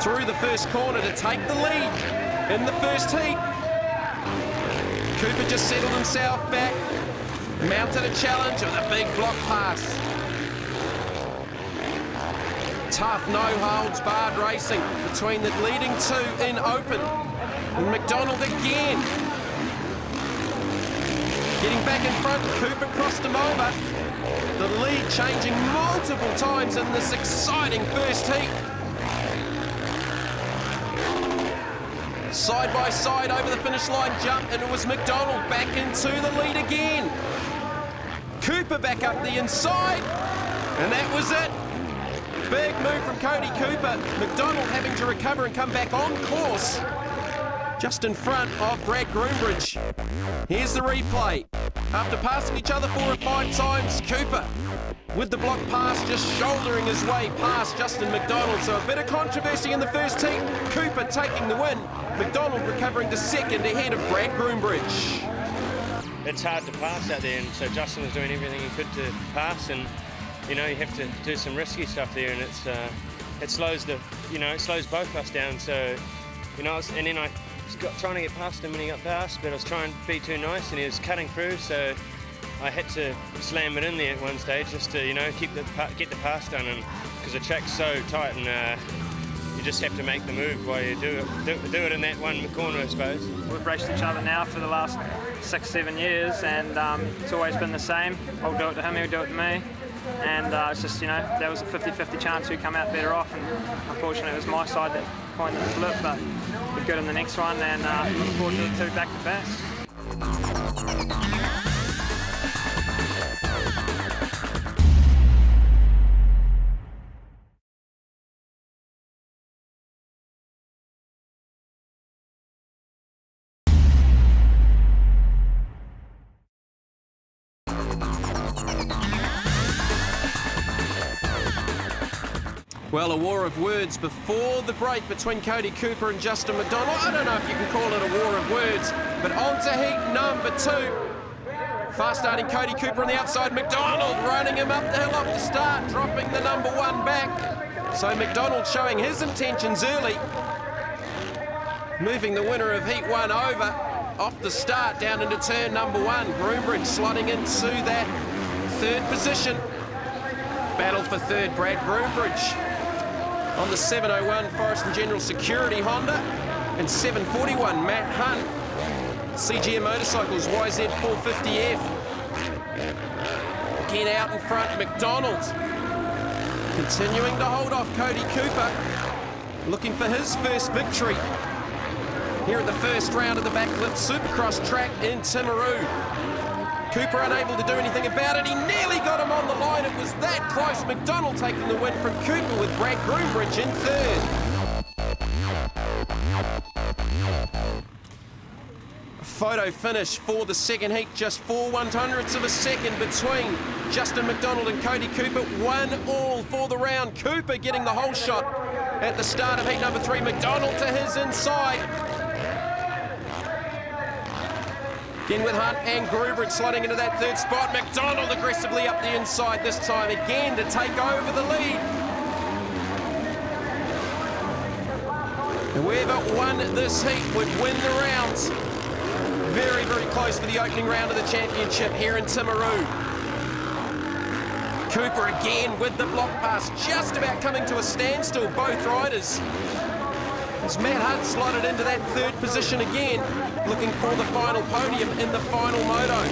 through the first corner to take the lead in the first heat. Cooper just settled himself back, mounted a challenge with a big block pass. Tough, no-holds-barred racing between the leading two in open. And McDonald again getting back in front. Cooper crossed him over. The lead changing multiple times in this exciting first heat. Side by side over the finish line jump, and it was McDonald back into the lead again. Cooper back up the inside, and that was it. Big move from Cody Cooper. McDonald having to recover and come back on course, just in front of Brad Groombridge. Here's the replay. After passing each other 4 or 5 times, Cooper with the block pass, just shouldering his way past Justin McDonald. So a bit of controversy in the first heat. Cooper taking the win. McDonald recovering to second ahead of Brad Groombridge. It's hard to pass out there, and so Justin was doing everything he could to pass, and you know, you have to do some risky stuff there, and it slows it slows both of us down. So and then I was trying to get past him when he got past, but I was trying to be too nice, and he was cutting through, so I had to slam it in there at one stage just to get the pass done, and because the track's so tight, and you just have to make the move while you do it in that one corner, I suppose. We've raced each other now for the last 6-7 years, and it's always been the same. I'll do it to him, he'll do it to me. And it's just, there was a 50-50 chance who'd come out better off, and unfortunately it was my side that coined the flip, but we're good in the next one, and look forward to the 2 back-to-back. Well, a war of words before the break between Cody Cooper and Justin McDonald. I don't know if you can call it a war of words, but on to heat number 2. Fast starting Cody Cooper on the outside. McDonald running him up the hill off the start, dropping the number 1 back. So McDonald showing his intentions early. Moving the winner of Heat 1 over off the start down into turn number 1. Groombridge slotting into that 3rd position. Battle for 3rd, Brad Groombridge. On the 701 Forest and General Security Honda. And 741 Matt Hunt. CGM Motorcycles YZ450F. Again out in front, McDonald. Continuing to hold off Cody Cooper. Looking for his first victory here at the first round of the Backflip Supercross track in Timaru. Cooper unable to do anything about it. He nearly got him on the line. It was that close. McDonald taking the win from Cooper with Brad Groombridge in 3rd. Photo finish for the 2nd heat, just 4/100ths of a second between Justin McDonald and Cody Cooper. 1-1 for the round. Cooper getting the whole shot at the start of heat number 3. McDonald to his inside. Again with Hunt and Groombridge sliding into that 3rd spot. McDonald aggressively up the inside this time again to take over the lead. Whoever won this heat would win the round. Very, very close for the opening round of the championship here in Timaru. Cooper again with the block pass, just about coming to a standstill, both riders. As Matt Hunt slotted into that 3rd position again, looking for the final podium in the final moto.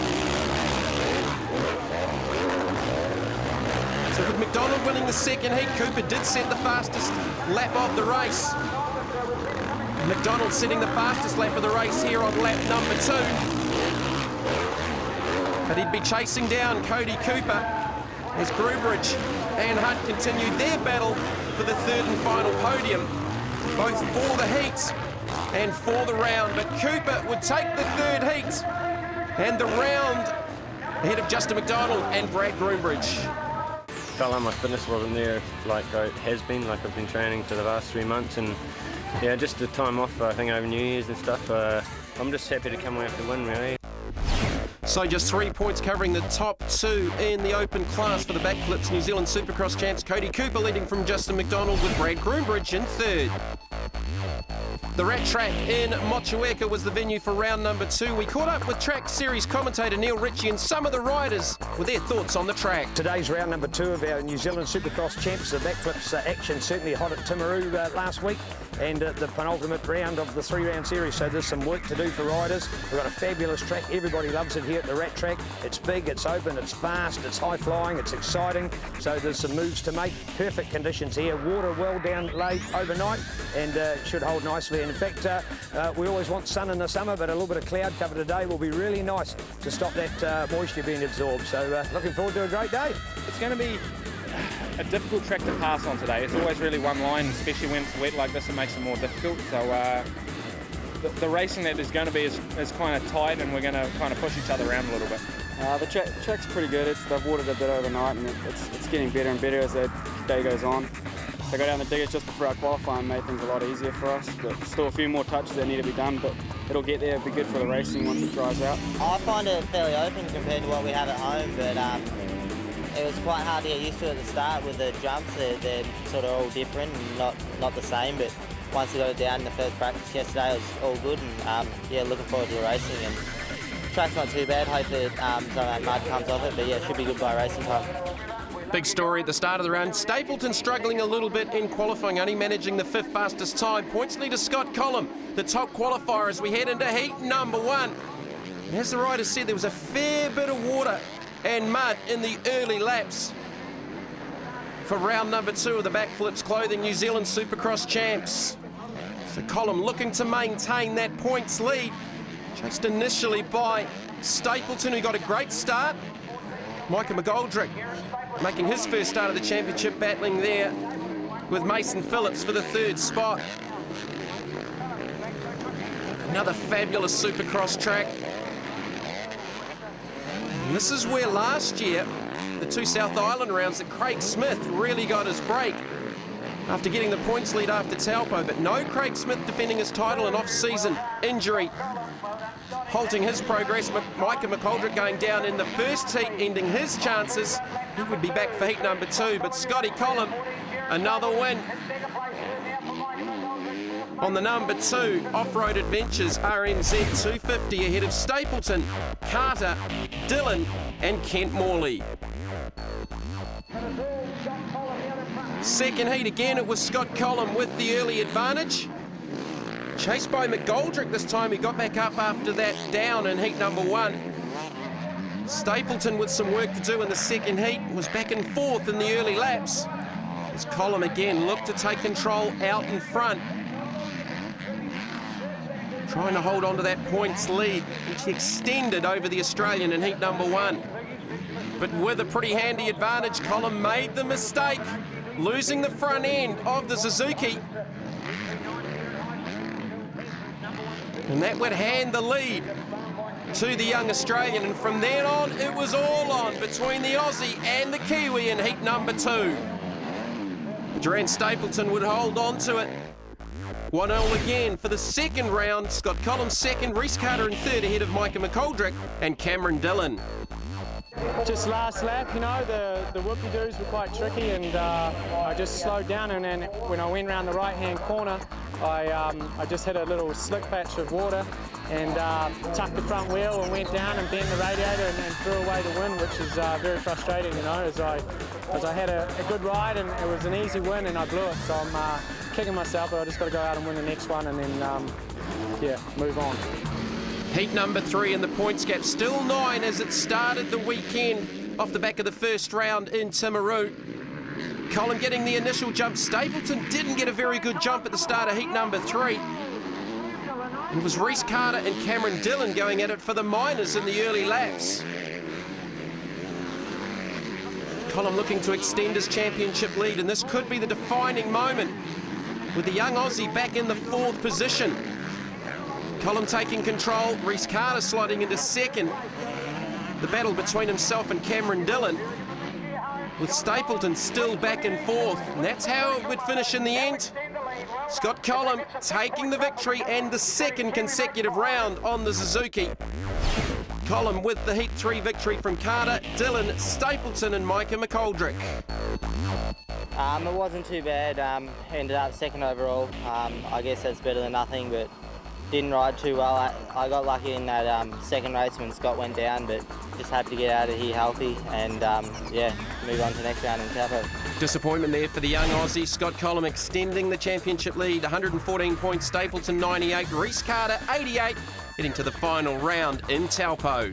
So with McDonald winning the 2nd heat, Cooper did set the fastest lap of the race. McDonald setting the fastest lap of the race here on lap number 2. But he'd be chasing down Cody Cooper as Groombridge and Hunt continued their battle for the 3rd and final podium, both for the heats and for the round. But Cooper would take the 3rd heat and the round ahead of Justin McDonald and Brad Groombridge. Felt like my fitness wasn't there like it has been, like I've been training for the last 3 months, and yeah, just the time off, I think over New Year's and stuff. I'm just happy to come away with the win, really. So just 3 points covering the top 2 in the open class for the Backflips New Zealand Supercross champs. Cody Cooper leading from Justin McDonald with Brad Groombridge in 3rd. The Rat Track in Motueka was the venue for round number 2. We caught up with track series commentator Neil Ritchie and some of the riders with their thoughts on the track. Today's round number 2 of our New Zealand Supercross champs. The Backflips action certainly hot at Timaru last week, and the penultimate round of the 3-round series. So there's some work to do for riders. We've got a fabulous track. Everybody loves it here at the Rat Track. It's big, it's open, it's fast, it's high flying, it's exciting. So there's some moves to make. Perfect conditions here. Water well down late overnight, and should hold nicely. And in fact, we always want sun in the summer, but a little bit of cloud cover today will be really nice to stop that moisture being absorbed. So looking forward to a great day. It's going to be a difficult track to pass on today. It's always really one line, especially when it's wet like this, it makes it more difficult. So the racing that there's going to be is kind of tight, and we're going to kind of push each other around a little bit. The track's pretty good. They've watered a bit overnight, and it's getting better and better as the day goes on. They got down the diggers just before our qualifying, made things a lot easier for us, but still a few more touches that need to be done, but it'll get there. It'll be good for the racing once it dries out. I find it fairly open compared to what we have at home, but it was quite hard to get used to at the start with the jumps. They're sort of all different and not the same, but once we got it down in the first practice yesterday, it was all good, and yeah, looking forward to the racing. And the track's not too bad. Hopefully some of that mud comes off it, but yeah, it should be good by racing time. Big story at the start of the round. Stapleton struggling a little bit in qualifying, only managing the 5th fastest time. Points leader Scott Collum, the top qualifier as we head into heat number 1. And as the rider said, there was a fair bit of water and mud in the early laps for round number 2 of the Backflips Clothing New Zealand Supercross champs. So Collum looking to maintain that points lead, chased initially by Stapleton, who got a great start. Micah McGoldrick making his first start of the championship, battling there with Mason Phillips for the 3rd spot. Another fabulous Supercross track. And this is where last year, the 2 South Island rounds, that Craig Smith really got his break after getting the points lead after Taupo, but no Craig Smith defending his title, an off-season injury halting his progress. Micah McGoldrick going down in the first heat, ending his chances. He would be back for heat number 2, but Scotty Collum, another win on the number 2 Off-Road Adventures RMZ 250 ahead of Stapleton, Carter, Dillon and Kent Morley. Second heat again, it was Scott Collum with the early advantage. Chased by McGoldrick this time, he got back up after that down in heat number 1. Stapleton with some work to do in the second heat, was back in 4th in the early laps. As Collum again looked to take control out in front. Trying to hold on to that points lead, which he extended over the Australian in heat number 1. But with a pretty handy advantage, Collum made the mistake, losing the front end of the Suzuki. And that would hand the lead to the young Australian. And from then on, it was all on between the Aussie and the Kiwi in heat number 2. Durant Stapleton would hold on to it. 1-0 again for the second round. Scott Collum second, Reece Carter in third ahead of Micah McGoldrick and Cameron Dillon. Just last lap, you know, the whoopie-doos were quite tricky, and I just slowed down, and then when I went around the right-hand corner, I just hit a little slick patch of water and tucked the front wheel and went down and bent the radiator and threw away the win, which is very frustrating, you know, as I had a good ride and it was an easy win and I blew it. So I'm kicking myself, but I just got to go out and win the next one and then, yeah, move on. Heat number 3 and the points gap still 9 as it started the weekend off the back of the first round in Timaru. Collum getting the initial jump. Stapleton didn't get a very good jump at the start of heat number 3. It was Reece Carter and Cameron Dillon going at it for the minors in the early laps. Collum looking to extend his championship lead, and this could be the defining moment with the young Aussie back in the 4th position. Collum taking control, Reece Carter sliding into second. The battle between himself and Cameron Dillon, with Stapleton still back in 4th, and that's how it would finish in the end. Scott Collum taking the victory and the second consecutive round on the Suzuki. Collum with the Heat 3 victory from Carter, Dillon, Stapleton and Micah McGoldrick. It wasn't too bad, ended up second overall. I guess that's better than nothing, but didn't ride too well. I got lucky in that second race when Scott went down, but just happy to get out of here healthy and yeah, move on to the next round in Taupo. Disappointment there for the young Aussie. Scott Collum extending the championship lead, 114 points, Stapleton 98, Reece Carter 88, heading to the final round in Taupo.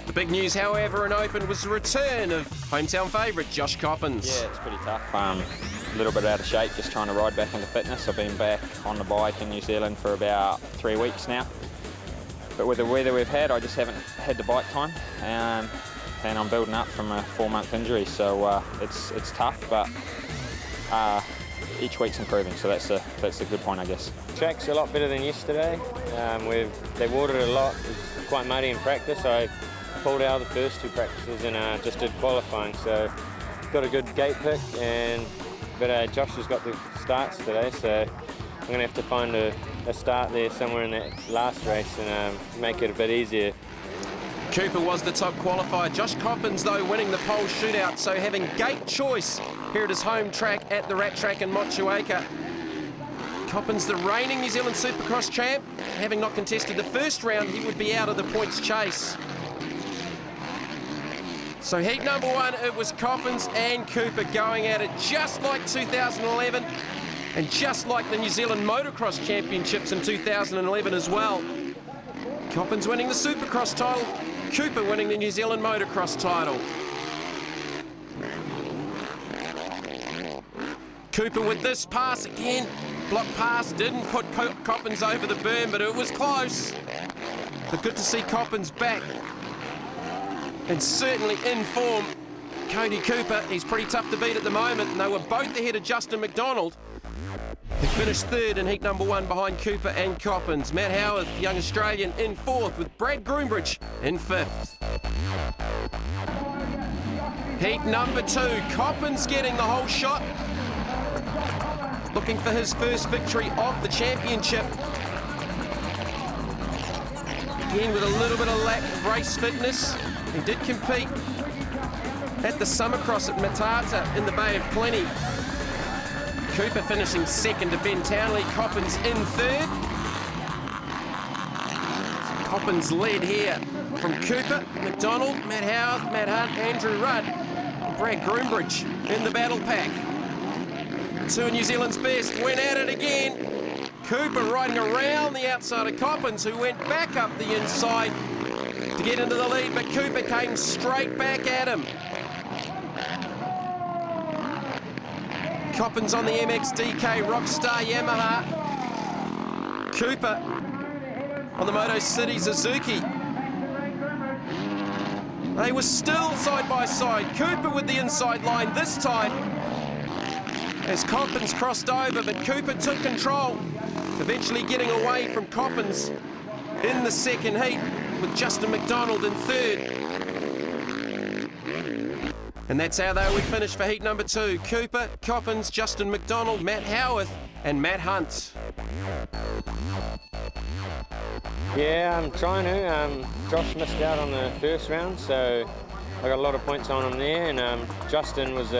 The big news, however, in Open was the return of hometown favourite Josh Coppins. Yeah, it's pretty tough. A little bit out of shape, just trying to ride back into fitness. I've been back on the bike in New Zealand for about 3 weeks now. But with the weather we've had, I just haven't had the bike time. And I'm building up from a 4-month injury, so it's tough, but each week's improving, so that's a good point, I guess. Track's a lot better than yesterday. They watered a lot. It was quite muddy in practice. I pulled out the first 2 practices and just did qualifying, so got a good gate pick, but Josh has got the starts today, so I'm going to have to find a start there somewhere in that last race and make it a bit easier. Cooper was the top qualifier. Josh Coppins, though, winning the pole shootout, so having gate choice here at his home track at the Rat Track in Motueka. Coppins, the reigning New Zealand Supercross champ, having not contested the first round, he would be out of the points chase. So heat number 1, it was Coppins and Cooper going at it just like 2011 and just like the New Zealand Motocross Championships in 2011 as well. Coppins winning the Supercross title, Cooper winning the New Zealand Motocross title. Cooper with this pass again, block pass, didn't put Coppins over the berm, but it was close. But good to see Coppins back. And certainly in form. Cody Cooper, he's pretty tough to beat at the moment, and they were both ahead of Justin McDonald, who finished 3rd in heat number 1 behind Cooper and Coppins. Matt Howarth, young Australian, in 4th, with Brad Groombridge in 5th. Heat number 2, Coppins getting the whole shot, looking for his first victory of the championship. Again, with a little bit of lack of race fitness. He did compete at the Summercross at Matata in the Bay of Plenty. Cooper finishing second to Ben Townley. Coppins in third. Coppins led here from Cooper, McDonald, Matt Howarth, Matt Hunt, Andrew Rudd, and Brad Groombridge in the battle pack. Two of New Zealand's best went at it again. Cooper riding around the outside of Coppins, who went back up the inside to get into the lead, but Cooper came straight back at him. Coppins on the MXDK Rockstar Yamaha. Cooper on the Moto City Suzuki. They were still side by side. Cooper with the inside line this time as Coppins crossed over, but Cooper took control, eventually getting away from Coppins in the second heat with Justin McDonald in third. And that's how they would finish for heat number 2. Cooper, Coppins, Justin McDonald, Matt Howarth and Matt Hunt. Yeah, I'm trying to. Josh missed out on the first round, so I got a lot of points on him there, and Justin was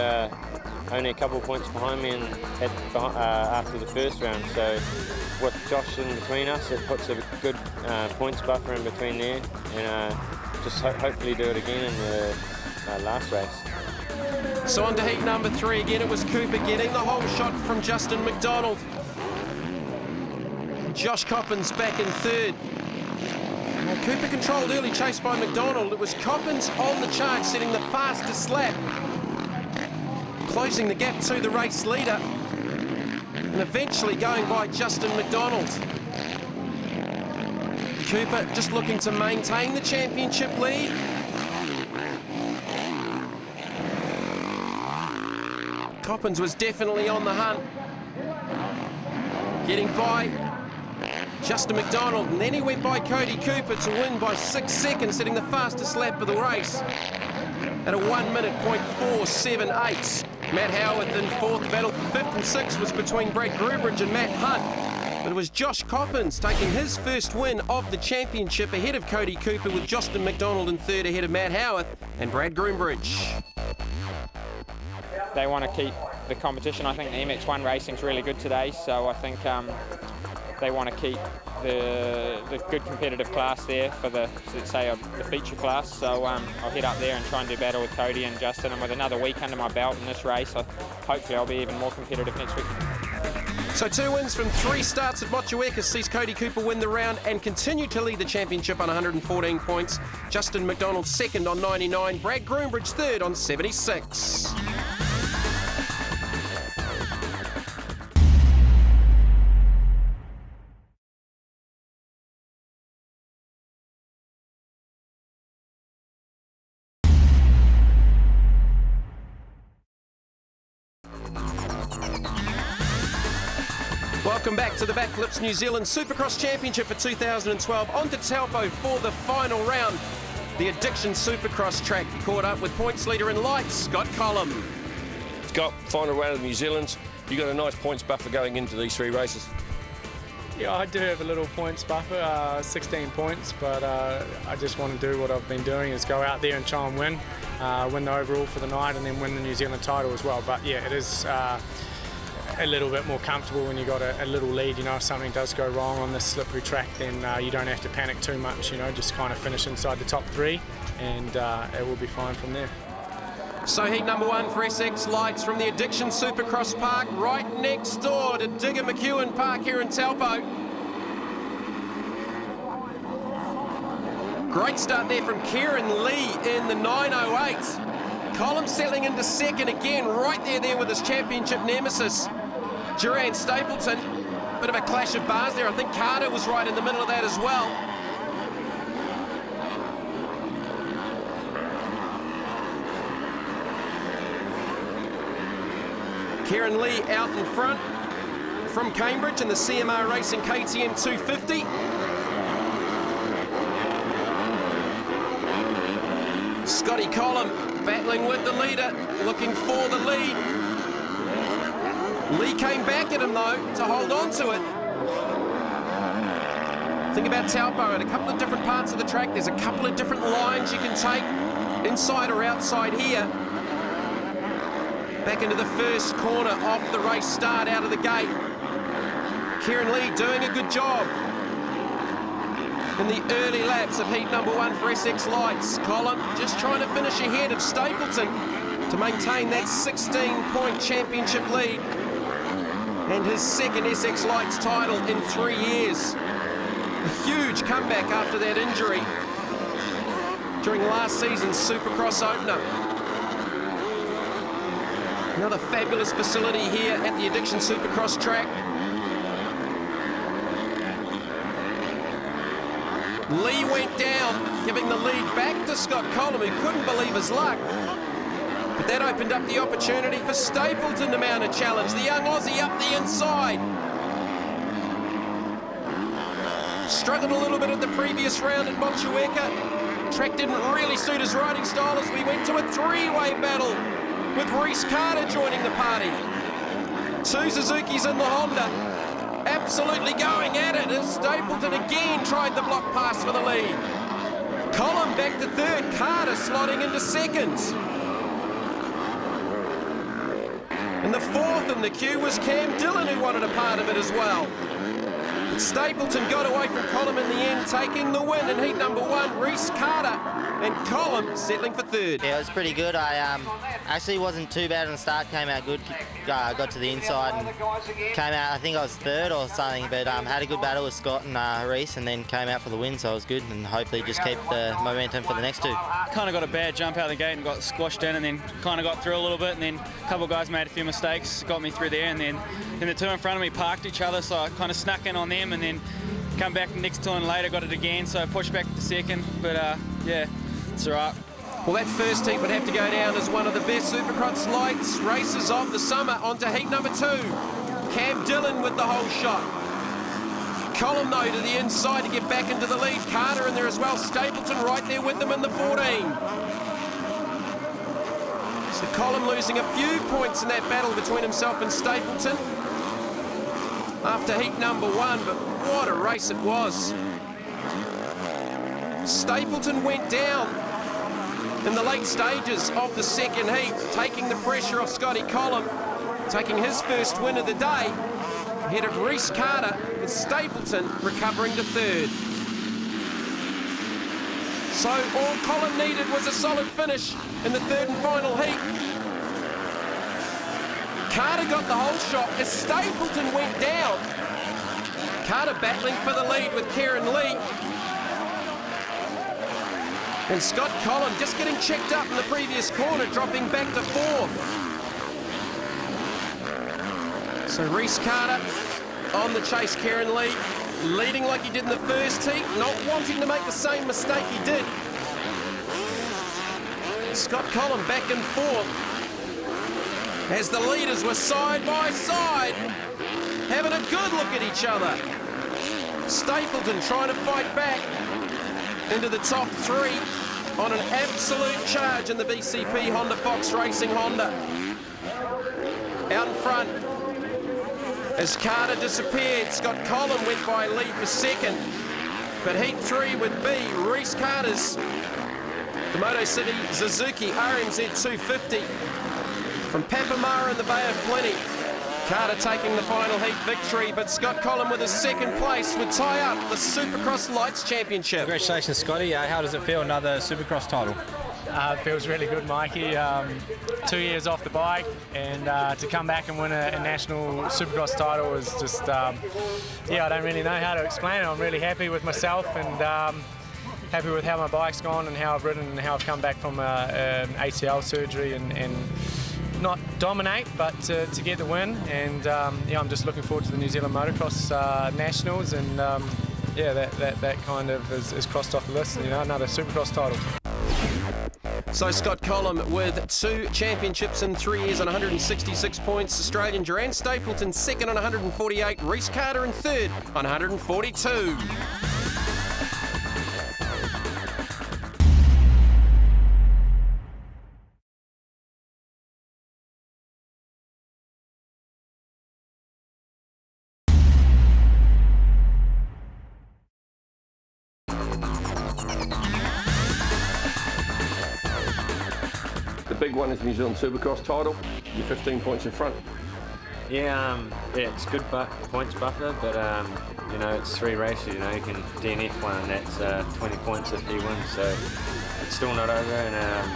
only a couple of points behind me after the first round. So with Josh in between us, it puts a good points buffer in between there, and just hopefully do it again in the last race. So on to heat number 3 again. It was Cooper getting the whole shot from Justin McDonald. Josh Coppins back in third. Well, Cooper controlled early, chased by McDonald. It was Coppins on the charge, setting the fastest lap, closing the gap to the race leader, and eventually going by Justin McDonald. Cooper just looking to maintain the championship lead. Coppins was definitely on the hunt, getting by Justin McDonald, and then he went by Cody Cooper to win by 6 seconds, setting the fastest lap of the race at a 1 minute .478. Matt Howarth in fourth. The battle for 5th and 6th was between Brad Groombridge and Matt Hunt, but it was Josh Coppins taking his first win of the championship ahead of Cody Cooper, with Justin McDonald in third ahead of Matt Howarth and Brad Groombridge. They want to keep the competition. I think the MX1 racing's really good today, so I think they want to keep the good competitive class there for the feature class. So I'll head up there and try and do battle with Cody and Justin, and with another week under my belt in this race, hopefully I'll be even more competitive next week. So 2 wins from 3 starts at Motueka sees Cody Cooper win the round and continue to lead the championship on 114 points. Justin McDonald second on 99, Brad Groombridge third on 76. Welcome back to the Backflips New Zealand Supercross Championship for 2012. On to Taupo for the final round. The Addiction Supercross track caught up with points leader in lights, Scott Collum. Scott, final round of New Zealand. You got a nice points buffer going into these 3 races. Yeah, I do have a little points buffer, 16 points, but I just want to do what I've been doing, is go out there and try and win the overall for the night, and then win the New Zealand title as well. But yeah, it is a little bit more comfortable when you got a little lead. You know, if something does go wrong on this slippery track, then you don't have to panic too much. You know, just kind of finish inside the top 3, and it will be fine from there. So heat number 1 for SX Lights from the Addiction Supercross Park, right next door to Digger McEwen Park here in Taupo. Great start there from Kieran Lee in the 908. Collum settling into second again, right there with his championship nemesis, Duran Stapleton. Bit of a clash of bars there. I think Carter was right in the middle of that as well. Kieran Lee out in front from Cambridge in the CMR Racing KTM 250. Scotty Collum battling with the leader, looking for the lead. Lee came back at him though to hold on to it. Think about Taupo at a couple of different parts of the track. There's a couple of different lines you can take, inside or outside here. Back into the first corner off the race start out of the gate. Kieran Lee doing a good job in the early laps of heat number 1 for SX Lights. Colin just trying to finish ahead of Stapleton to maintain that 16-point championship lead and his second SX Lights title in 3 years. A huge comeback after that injury during last season's Supercross opener. Another fabulous facility here at the Addiction Supercross track. Lee went down, giving the lead back to Scott Collum, who couldn't believe his luck. But that opened up the opportunity for Stapleton to mount a challenge. The young Aussie up the inside. Struggled a little bit at the previous round at Motueka. Track didn't really suit his riding style as we went to a three-way battle with Reese Carter joining the party. 2 Suzuki's in the Honda. Absolutely going at it as Stapleton again tried the block pass for the lead. Collum back to third, Carter slotting into seconds. And the fourth in the queue was Cam Dillon, who wanted a part of it as well. But Stapleton got away from Collum in the end, taking the win in heat number 1. Reese Carter and Collum settling for third. Yeah, it was pretty good. I actually wasn't too bad on the start, came out good, got to the inside and came out, I think I was third or something, but had a good battle with Scott and Reese and then came out for the win, so it was good and hopefully just keep the momentum for the next two. Kind of got a bad jump out of the gate and got squashed in and then kind of got through a little bit and then a couple of guys made a few mistakes, got me through there and then the two in front of me parked each other, so I kind of snuck in on them and then come back the next turn later, got it again, so I pushed back to second, but yeah, it's all right. Well, that first heat would have to go down as one of the best Supercross Lights races of the summer. Onto heat number 2. Cam Dillon with the whole shot. Collum, though, to the inside to get back into the lead. Carter in there as well. Stapleton right there with them in the 14. So Collum losing a few points in that battle between himself and Stapleton after heat number 1, but what a race it was. Stapleton went down in the late stages of the second heat, taking the pressure off Scotty Collum, taking his first win of the day, ahead of Reese Carter, with Stapleton recovering to third. So all Collum needed was a solid finish in the third and final heat. Carter got the whole shot as Stapleton went down. Carter battling for the lead with Kieran Lee. And Scott Collum just getting checked up in the previous corner, dropping back to fourth. So Reese Carter on the chase, Kieran Lee, leading like he did in the first heat, not wanting to make the same mistake he did. Scott Collum back in fourth, as the leaders were side by side, having a good look at each other. Stapleton trying to fight back into the top 3 on an absolute charge in the BCP Honda Fox Racing Honda. Out in front, as Carter disappeared, Scott Collum went by Lee for second. But heat 3 would be Reese Carter's the Moto City Suzuki RMZ 250 from Papamara in the Bay of Plenty. Carter taking the final heat victory, but Scott Collum with his second place would tie up the Supercross Lights Championship. Congratulations, Scotty. How does it feel, another Supercross title? It feels really good, Mikey. 2 years off the bike and to come back and win a national Supercross title is just, yeah, I don't really know how to explain it. I'm really happy with myself and happy with how my bike's gone and how I've ridden and how I've come back from ACL surgery and not dominate, but to get the win. And yeah, I'm just looking forward to the New Zealand Motocross Nationals, and yeah, that kind of is crossed off the list. You know, another Supercross title. So Scott Collum with 2 championships in 3 years on 166 points. Australian Duran Stapleton second on 148. Reese Carter in third on 142. big one is New Zealand Supercross title. You're 15 points in front. Yeah, it's good points buffer, but you know, it's 3 races. You know, you can DNF one, and that's 20 points if he wins. So it's still not over. And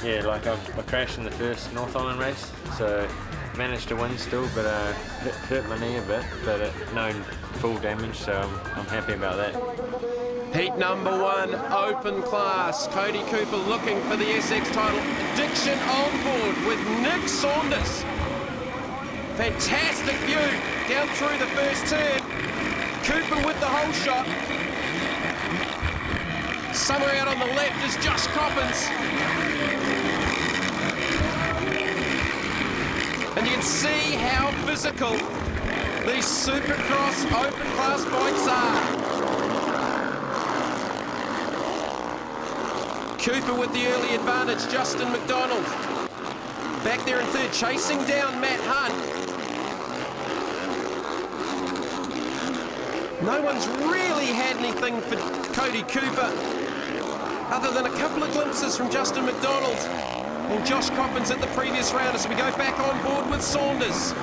yeah, like I crashed in the first North Island race, so managed to win still, but hurt my knee a bit, but no full damage, so I'm happy about that. Heat number 1, open class. Cody Cooper looking for the SX title. Addiction on board with Nick Saunders. Fantastic view down through the first turn. Cooper with the whole shot. Somewhere out on the left is Josh Coppins. And you can see how physical these Supercross open class bikes are. Cooper with the early advantage, Justin McDonald. Back there in third, chasing down Matt Hunt. No one's really had anything for Cody Cooper other than a couple of glimpses from Justin McDonald and Josh Coppins at the previous round as we go back on board with Saunders.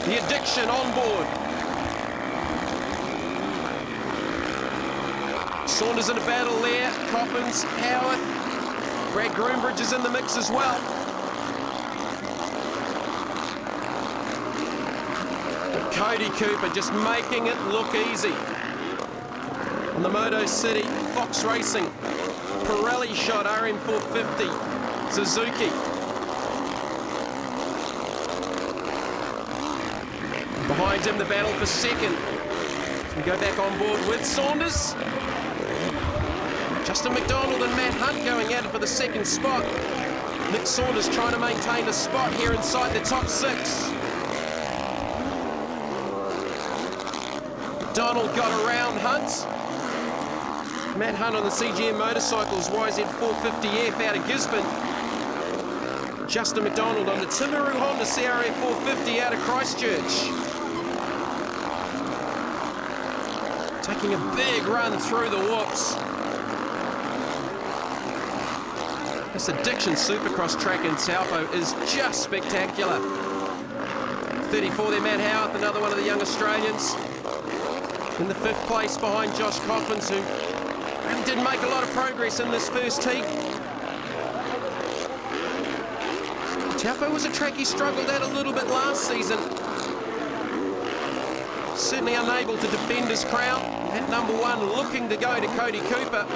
The Addiction on board. Saunders in a battle there, Coppins, Howard, Brad Groombridge is in the mix as well. But Cody Cooper just making it look easy. On the Moto City, Fox Racing, Pirelli shot RM450, Suzuki. Behind him, the battle for second. We go back on board with Saunders. Justin McDonald and Matt Hunt going at it for the second spot. Nick Saunders trying to maintain a spot here inside the top 6. McDonald got around Hunt. Matt Hunt on the CGM motorcycles, YZ450F out of Gisborne. Justin McDonald on the Timaru Honda CRF 450 out of Christchurch. Taking a big run through the whoops. This Addiction Supercross track in Taupo is just spectacular. 34 there, Matt Howarth, another one of the young Australians. In the 5th place behind Josh Coppins, who really didn't make a lot of progress in this first heat. Taupo was a track he struggled at a little bit last season. Certainly unable to defend his crown. At number 1, looking to go to Cody Cooper.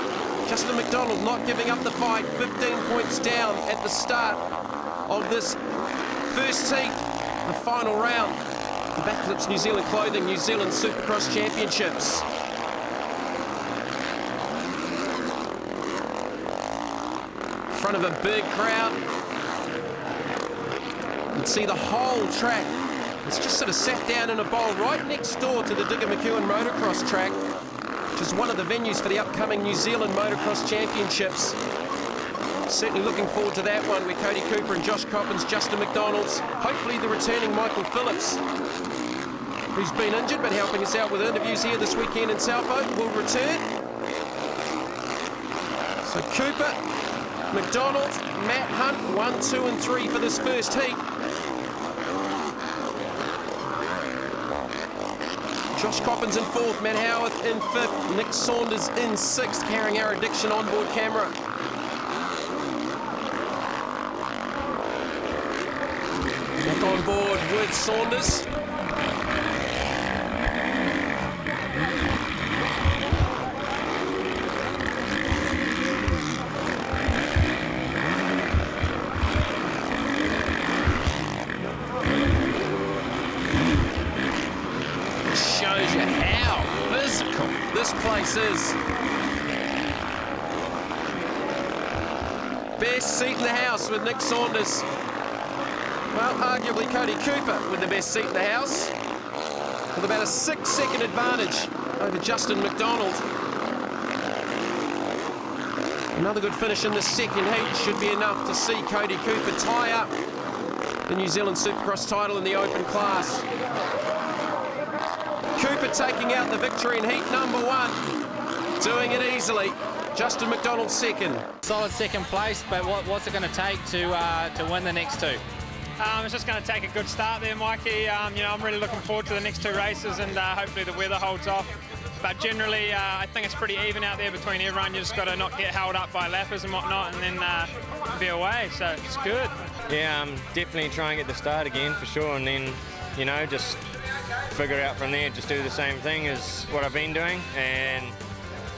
Justin McDonald not giving up the fight. 15 points down at the start of this first heat, the final round. The Backflips New Zealand Clothing, New Zealand Supercross Championships. In front of a big crowd. You can see the whole track. It's just sort of sat down in a bowl right next door to the Digger McEwen motocross track, which is one of the venues for the upcoming New Zealand Motocross Championships. Certainly looking forward to that one where Cody Cooper and Josh Coppins, Justin McDonald's, hopefully the returning Michael Phillips, who's been injured but helping us out with interviews here this weekend in Taupo, will return. So Cooper, McDonald, Matt Hunt, 1, 2 and 3 for this first heat. Josh Coppins in 4th, Matt Howarth in 5th, Nick Saunders in 6th, carrying our Addiction onboard camera. Back on board with Saunders. Shows you how physical this place is. Best seat in the house with Nick Saunders. Well, arguably Cody Cooper with the best seat in the house, with about a 6-second advantage over Justin McDonald. Another good finish in the second heat should be enough to see Cody Cooper tie up the New Zealand Supercross title in the open class. Cooper taking out the victory in heat number 1, doing it easily. Justin McDonald second. Solid second place, but what's it going to take to win the next two? It's just going to take a good start there, Mikey. I'm really looking forward to the next two races, and hopefully the weather holds off. But generally, I think it's pretty even out there between everyone. You just got to not get held up by lappers and whatnot, and then be away. So it's good. Yeah, definitely try and get the start again for sure, and then, just figure out from there. Just do the same thing as what I've been doing, and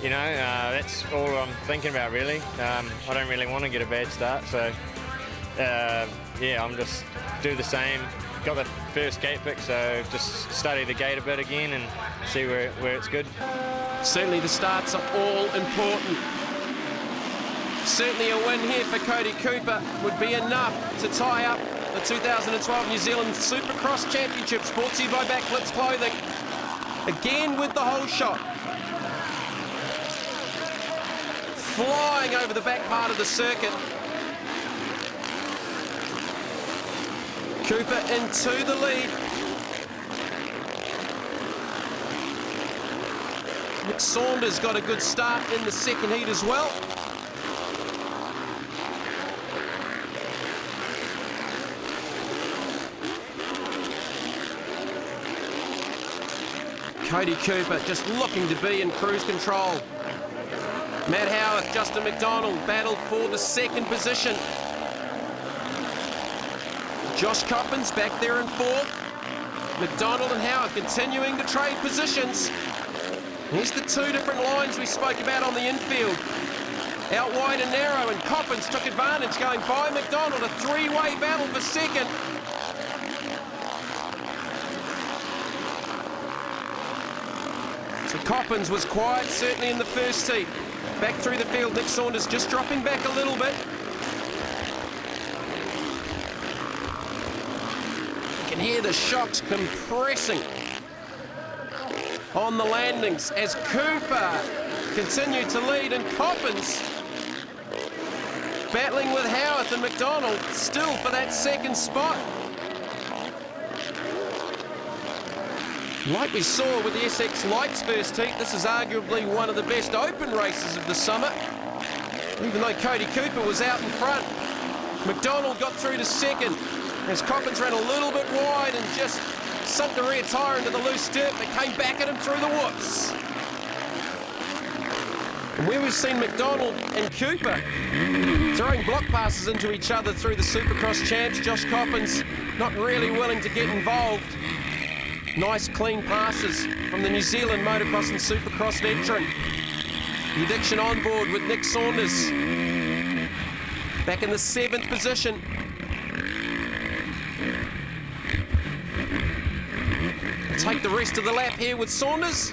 that's all I'm thinking about really. I don't really want to get a bad start, so yeah, I'm just do the same. Got the first gate pick, so just study the gate a bit again and see where it's good. Certainly the starts are all important. Certainly a win here for Cody Cooper would be enough to tie up the 2012 New Zealand Supercross Championship, brought to you by Backflips Clothing. Again with the whole shot. Flying over the back part of the circuit. Cooper into the lead. Nick Saunders got a good start in the second heat as well. Cody Cooper just looking to be in cruise control. Matt Howarth, Justin McDonald battle for the second position. Josh Coppins back there in fourth. McDonald and Howarth continuing to trade positions. Here's the two different lines we spoke about on the infield. Out wide and narrow, and Coppins took advantage going by McDonald. A three-way battle for second. So Coppins was quiet, certainly in the first heat. Back through the field, Nick Saunders just dropping back a little bit. You can hear the shocks compressing on the landings as Cooper continued to lead, and Coppins battling with Howarth and McDonald still for that second spot. Like we saw with the SX Lights first heat, this is arguably one of the best open races of the summer. Even though Cody Cooper was out in front, McDonald got through to second as Coppins ran a little bit wide and just sunk the rear tyre into the loose dirt that came back at him through the whoops. And where we've seen McDonald and Cooper throwing block passes into each other through the Supercross champs, Josh Coppins not really willing to get involved. Nice clean passes from the New Zealand motocross and Supercross veteran. The addiction on board with Nick Saunders. Back in the 7th position. Take the rest of the lap here with Saunders.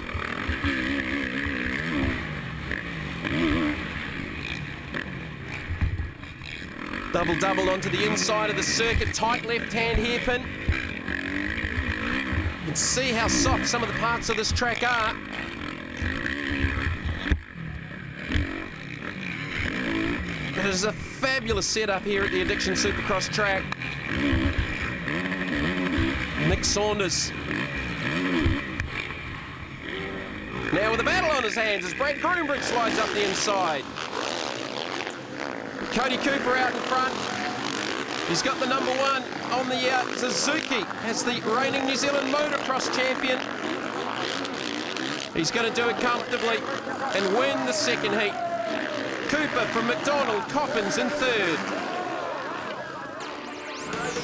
Double onto the inside of the circuit, tight left-hand hairpin. You can see how soft some of the parts of this track are. It is a fabulous setup here at the Addiction Supercross track. Nick Saunders. Now with a battle on his hands as Brad Groombridge slides up the inside. Cody Cooper out in front. He's got the number 1 on the Suzuki as the reigning New Zealand Motocross champion. He's going to do it comfortably and win the second heat. Cooper from McDonald, Coppins in third.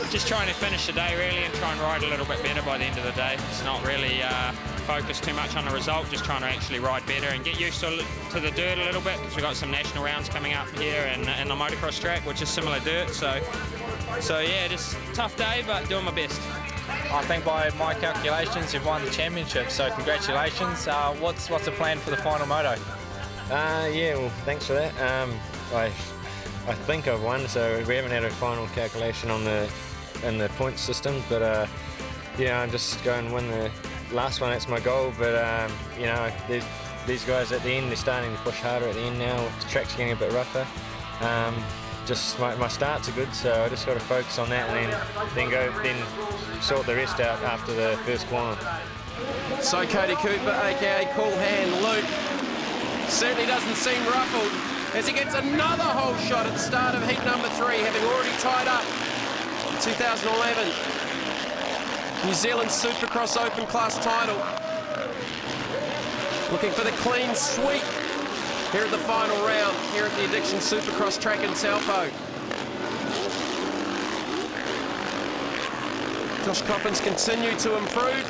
Just trying to finish the day really and try and ride a little bit better by the end of the day. It's not really focused too much on the result, just trying to actually ride better and get used to the dirt a little bit, because we've got some national rounds coming up here and the motocross track, which is similar dirt. So yeah, just tough day, but doing my best. I think by my calculations, you've won the championship, so congratulations. What's the plan for the final moto? Yeah, well, thanks for that. I think I've won, so we haven't had a final calculation in the points system, but yeah, I'm just going to win the last one. That's my goal. But you know, these guys at the end, they're starting to push harder at the end now. The track's getting a bit rougher. Just my starts are good, so I just got to focus on that and then sort the rest out after the first corner. So Cody Cooper, aka Cool Hand Luke, certainly doesn't seem ruffled as he gets another hole shot at the start of heat number 3, having already tied up 2011 New Zealand Supercross Open Class title. Looking for the clean sweep here at the final round, here at the Addiction Supercross track in Taupo. Josh Coppins continue to improve.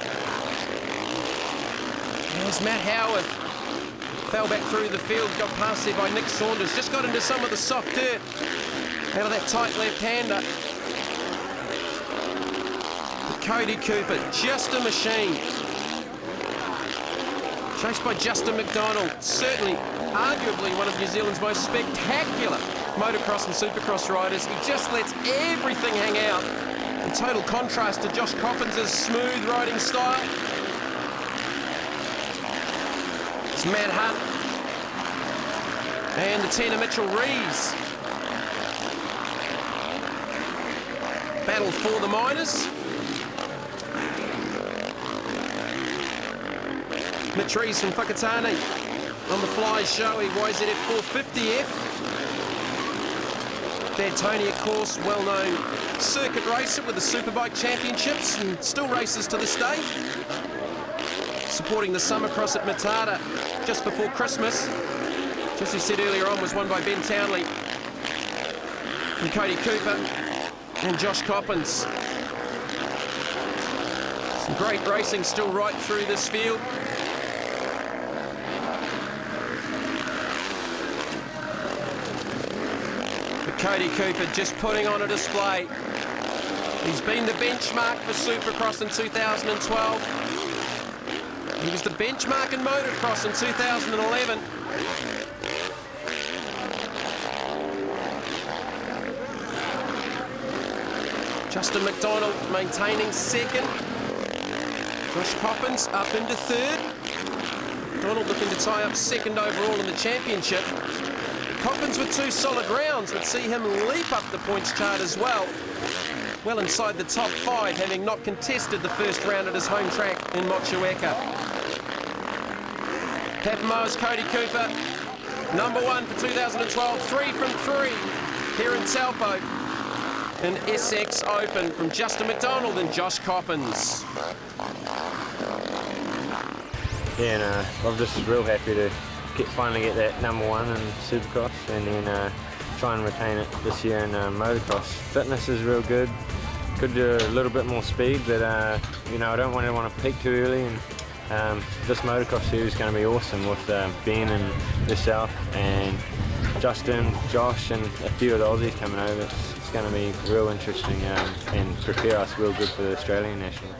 There's Matt Howard. Fell back through the field, got past there by Nick Saunders. Just got into some of the soft dirt out of that tight left-hander. Cody Cooper, just a machine. Chased by Justin McDonald, certainly, arguably one of New Zealand's most spectacular motocross and supercross riders. He just lets everything hang out, in total contrast to Josh Coppins' smooth riding style. It's Matt Hunt and the Tina Mitchell-Rees. Battle for the minors. Mitch-Rees from Whakatane on the fly showy YZF 450F. Dad Tony, of course, well-known circuit racer with the Superbike Championships and still races to this day. Supporting the Summercross at Matata just before Christmas. Just as we said earlier on, was won by Ben Townley and Cody Cooper and Josh Coppins. Some great racing still right through this field. Cody Cooper just putting on a display. He's been the benchmark for Supercross in 2012. He was the benchmark in motocross in 2011. Justin McDonald maintaining second. Josh Coppins up into third. McDonald looking to tie up second overall in the championship. Coppins with 2 solid rounds would see him leap up the points chart as well. Well inside the top 5, having not contested the first round at his home track in Motueka. Papamoa's Cody Cooper, number 1 for 2012, 3 from 3 here in Taupo. An SX Open from Justin McDonald and Josh Coppins. Yeah, no, I'm just real happy to finally get that number 1 in Supercross and then try and retain it this year in motocross. Fitness is real good. Could do a little bit more speed, but you know, I don't want to peak too early. And this motocross series is going to be awesome with Ben and yourself and Justin, Josh, and a few of the Aussies coming over. It's going to be real interesting and prepare us real good for the Australian Nationals.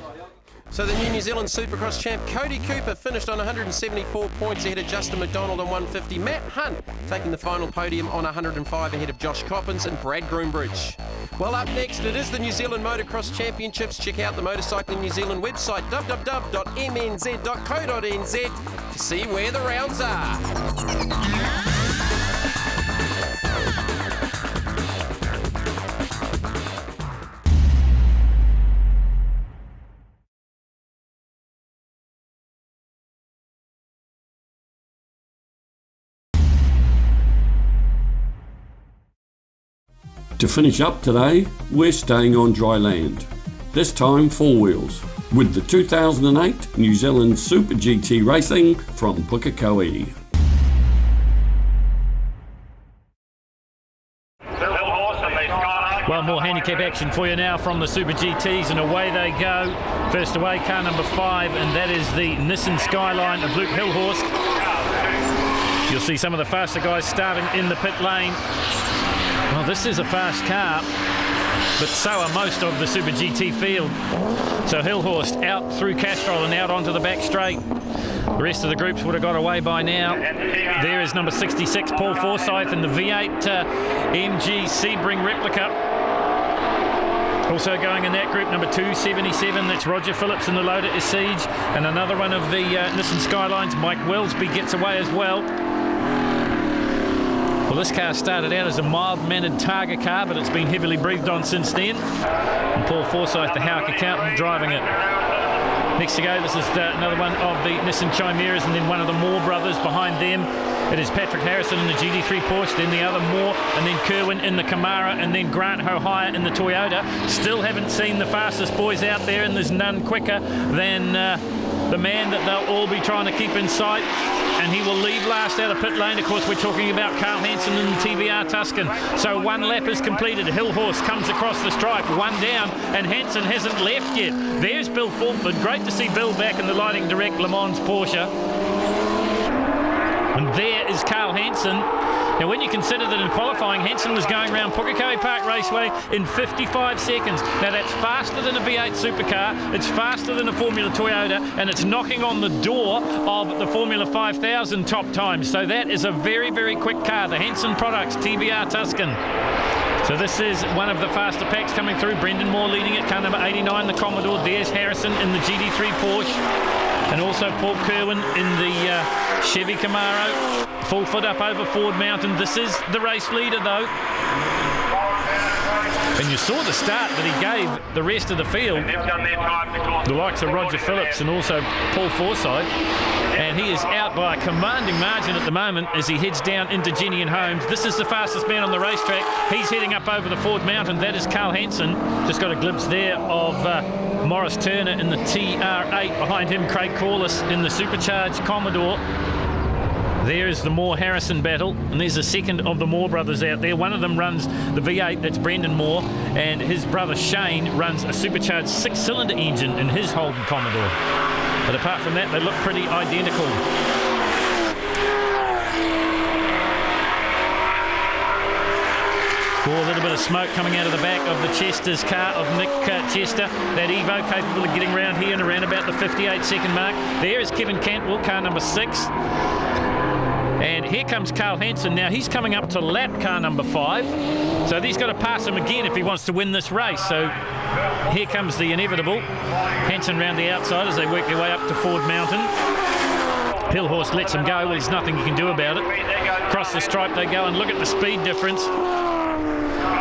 So the New Zealand Supercross champ Cody Cooper finished on 174 points ahead of Justin McDonald on 150. Matt Hunt taking the final podium on 105 ahead of Josh Coppins and Brad Groombridge. Well, up next it is the New Zealand Motocross Championships. Check out the Motorcycling New Zealand website www.mnz.co.nz to see where the rounds are. To finish up today, we're staying on dry land, this time 4 wheels, with the 2008 New Zealand Super GT Racing from Pukekohe. Well, more handicap action for you now from the Super GTs, and away they go. First away, car number 5, and that is the Nissan Skyline of Luke Hillhorst. You'll see some of the faster guys starting in the pit lane. Well, this is a fast car, but so are most of the Super GT field. So Hillhorst out through Castrol and out onto the back straight. The rest of the groups would have got away by now. There is number 66, Paul Forsyth, in the V8 MG Sebring replica. Also going in that group, number 277, that's Roger Phillips in the Loader Siege. And another one of the Nissan Skylines, Mike Wellsby, gets away as well. Well, this car started out as a mild-mannered Targa car, but it's been heavily breathed on since then. And Paul Forsyth, the Houck accountant, driving it. Next to go, this is another one of the Nissan Chimeras, and then one of the Moore brothers behind them. It is Patrick Harrison in the GT3 Porsche, then the other Moore, and then Kerwin in the Camaro, and then Grant Hohire in the Toyota. Still haven't seen the fastest boys out there, and there's none quicker than the man that they'll all be trying to keep in sight. And he will leave last out of pit lane. Of course, we're talking about Carl Hansen in the TVR Tuscan. So one lap is completed. Hillhorse comes across the stripe, one down, and Hansen hasn't left yet. There's Bill Fulford. Great to see Bill back in the Lighting Direct Le Mans Porsche. And there is Carl Hansen. Now, when you consider that in qualifying, Hansen was going around Pukekohe Park Raceway in 55 seconds. Now, that's faster than a V8 supercar, it's faster than a Formula Toyota, and it's knocking on the door of the Formula 5000 top times. So that is a very, very quick car, the Hansen Products TVR Tuscan. So this is one of the faster packs coming through. Brendan Moore leading it, car number 89, the Commodore. There's Harrison in the GT3 Porsche. And also Paul Kerwin in the Chevy Camaro. Full foot up over Ford Mountain. This is the race leader, though. And you saw the start that he gave the rest of the field. The likes of Roger Phillips and also Paul Forsyth. And he is out by a commanding margin at the moment as he heads down into Jenny and Holmes. This is the fastest man on the racetrack. He's heading up over the Ford Mountain. That is Carl Hansen. Just got a glimpse there of Morris Turner in the TR8. Behind him, Craig Corliss in the supercharged Commodore. There is the Moore-Harrison battle, and there's a second of the Moore brothers out there. One of them runs the V8, that's Brendan Moore, and his brother Shane runs a supercharged 6-cylinder engine in his Holden Commodore. But apart from that, they look pretty identical. A little bit of smoke coming out of the back of the Chester's car of Nick Chester. That Evo capable of getting around here and around about the 58-second mark. There is Kevin Cantwell, car number 6. And here comes Carl Hansen. Now he's coming up to lap car number 5. So he's got to pass him again if he wants to win this race. So here comes the inevitable. Hansen round the outside as they work their way up to Ford Mountain. Hillhorse lets him go. Well, there's nothing you can do about it. Across the stripe they go, and look at the speed difference.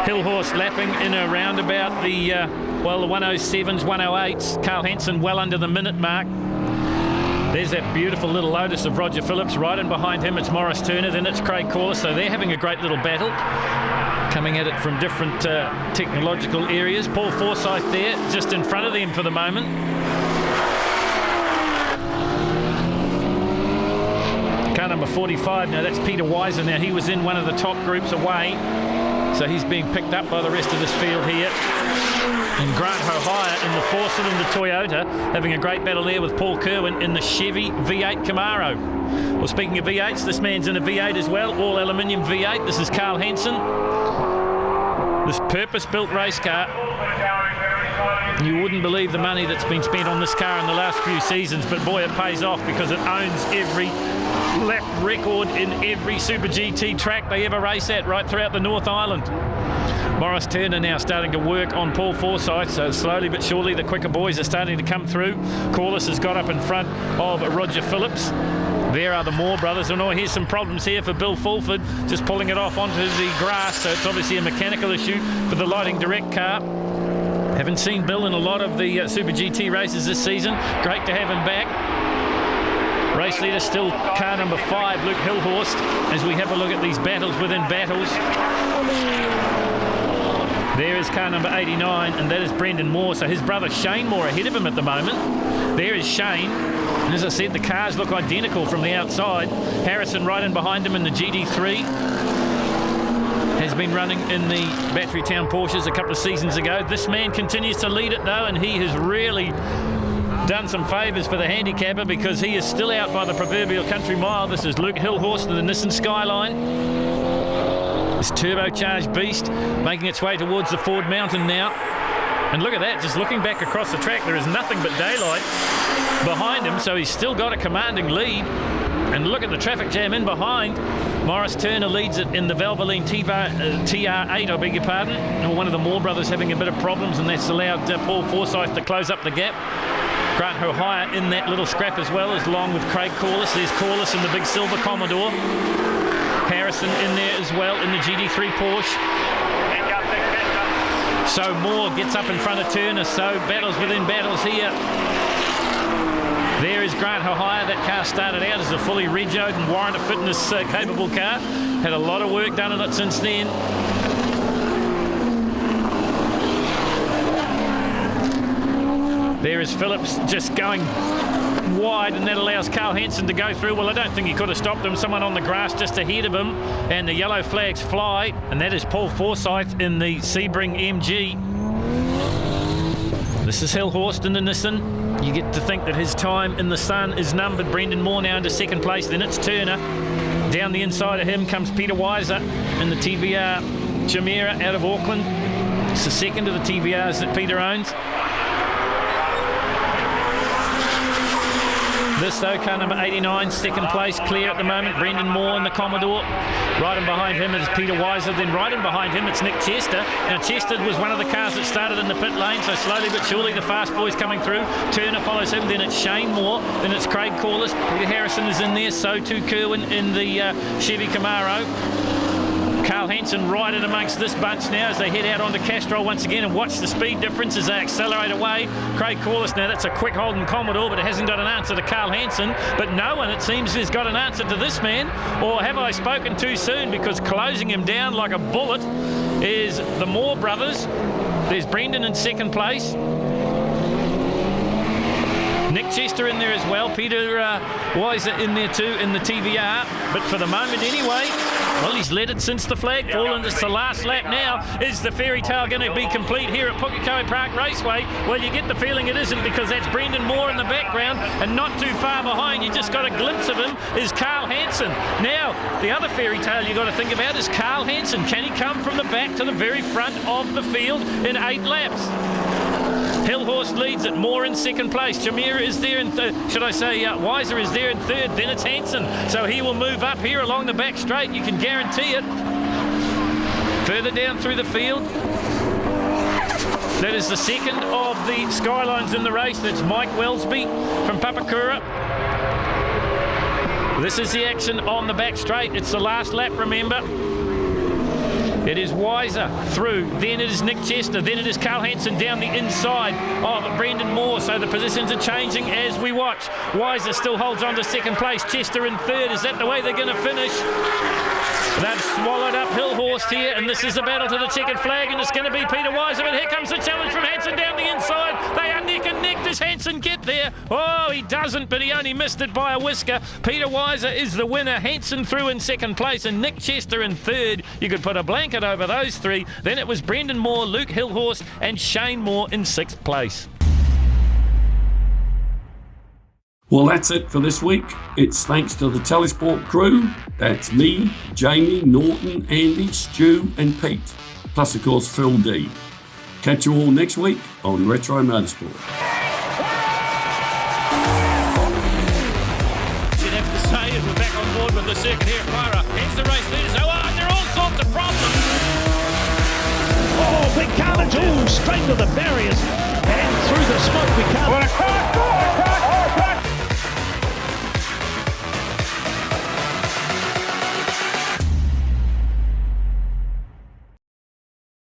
Hillhorse lapping in around about the, well, the 107s, 108s. Carl Hansen well under the minute mark. There's that beautiful little Lotus of Roger Phillips. Right in behind him, it's Morris Turner, then it's Craig Corliss. So they're having a great little battle, coming at it from different technological areas. Paul Forsyth there, just in front of them for the moment. Car number 45, now that's Peter Weiser. Now he was in one of the top groups away. So he's being picked up by the rest of this field here. And Grant Hohire in the 4-cylinder Toyota, having a great battle there with Paul Kerwin in the Chevy V8 Camaro. Well, speaking of V8s, this man's in a V8 as well, all aluminium V8. This is Carl Hansen. This purpose-built race car. You wouldn't believe the money that's been spent on this car in the last few seasons, but boy, it pays off because it owns every lap record in every Super GT track they ever race at right throughout the North Island. Morris Turner now starting to work on Paul Forsyth, so slowly but surely the quicker boys are starting to come through. Corliss has got up in front of Roger Phillips. There are the Moore brothers. And here's some problems here for Bill Fulford, just pulling it off onto the grass, so it's obviously a mechanical issue for the Lighting Direct car. Haven't seen Bill in a lot of the Super GT races this season. Great to have him back. Race leader still car number 5, Luke Hillhorst, as we have a look at these battles within battles. There is car number 89, and that is Brendan Moore. So his brother Shane Moore ahead of him at the moment. There is Shane. And as I said, the cars look identical from the outside. Harrison right in behind him in the GT3. Has been running in the Battery Town Porsches a couple of seasons ago. This man continues to lead it though, and he has really done some favours for the handicapper because he is still out by the proverbial country mile. This is Luke Hillhorst in the Nissan Skyline. This turbocharged beast making its way towards the Ford Mountain now. And look at that, just looking back across the track, there is nothing but daylight behind him, so he's still got a commanding lead. And look at the traffic jam in behind. Morris Turner leads it in the Valvoline TR8, I beg your pardon. And one of the Moore brothers having a bit of problems, and that's allowed Paul Forsyth to close up the gap. Grant Hohire in that little scrap as well, as along with Craig Corliss. There's Corliss in the big silver Commodore. Harrison in there as well in the GT3 Porsche. So Moore gets up in front of Turner, so battles within battles here. There is Grant Hohaya. That car started out as a fully regoed and warrant of fitness capable car. Had a lot of work done on it since then. There is Phillips just going wide, and that allows Carl Hansen to go through. Well, I don't think he could have stopped him. Someone on the grass just ahead of him, and the yellow flags fly, and that is Paul Forsyth in the Sebring MG. This is Hillhorst in the Nissan. You get to think that his time in the sun is numbered. Brendan Moore now into second place. Then it's Turner. Down the inside of him comes Peter Weiser in the TVR Chimera out of Auckland. It's the second of the TVRs that Peter owns. This, though, car number 89, second place, clear at the moment. Brendan Moore in the Commodore. Right in behind him is Peter Weiser. Then right in behind him, it's Nick Chester. Now, Chester was one of the cars that started in the pit lane, so slowly but surely the fast boys coming through. Turner follows him. Then it's Shane Moore. Then it's Craig Corliss. Peter Harrison is in there. So too Kerwin in the Chevy Camaro. Carl Hansen right in amongst this bunch now as they head out onto Castrol once again, and watch the speed difference as they accelerate away. Craig Corliss, now that's a quick Holden Commodore, but it hasn't got an answer to Carl Hansen. But no one, it seems, has got an answer to this man. Or have I spoken too soon? Because closing him down like a bullet is the Moore brothers. There's Brendan in second place. Nick Chester in there as well. Peter Weiser in there too in the TVR. But for the moment anyway, well, he's led it since the flag fall, and it's the last lap now. Is the fairy tale going to be complete here at Pukekohe Park Raceway? Well, you get the feeling it isn't, because that's Brendan Moore in the background, and not too far behind, you just got a glimpse of him, is Carl Hansen. Now, the other fairy tale you got to think about is Carl Hansen. Can he come from the back to the very front of the field in 8 laps? Hillhorst leads it, Moore in second place. Chimera is there in third. Should I say Weiser is there in third. Then it's Hansen. So he will move up here along the back straight. You can guarantee it. Further down through the field. That is the second of the Skylines in the race. That's Mike Wellsby from Papakura. This is the action on the back straight. It's the last lap, remember. It is Weiser through, then it is Nick Chester, then it is Carl Hansen down the inside of Brendan Moore. So the positions are changing as we watch. Weiser still holds on to second place, Chester in third. Is that the way they're going to finish? They've swallowed up Hillhorst here, and this is a battle to the checkered flag, and it's going to be Peter Weiser. But here comes the challenge from Hansen down the inside. They are neck and neck. Does Hansen get there? Oh, he doesn't, but he only missed it by a whisker. Peter Weiser is the winner. Hansen through in second place, and Nick Chester in third. You could put a blanket over those three. Then it was Brendan Moore, Luke Hillhorst, and Shane Moore in sixth place. Well, that's it for this week. It's thanks to the Telesport crew. That's me, Jamie, Norton, Andy, Stu and Pete. Plus, of course, Phil D. Catch you all next week on Retro Motorsport. You'd have to say as we're back on board with the circuit here at Myra. Here's the race leaders. Oh, and there are all sorts of problems. Oh, big carnage. Oh, straight to the barriers. And through the smoke we come.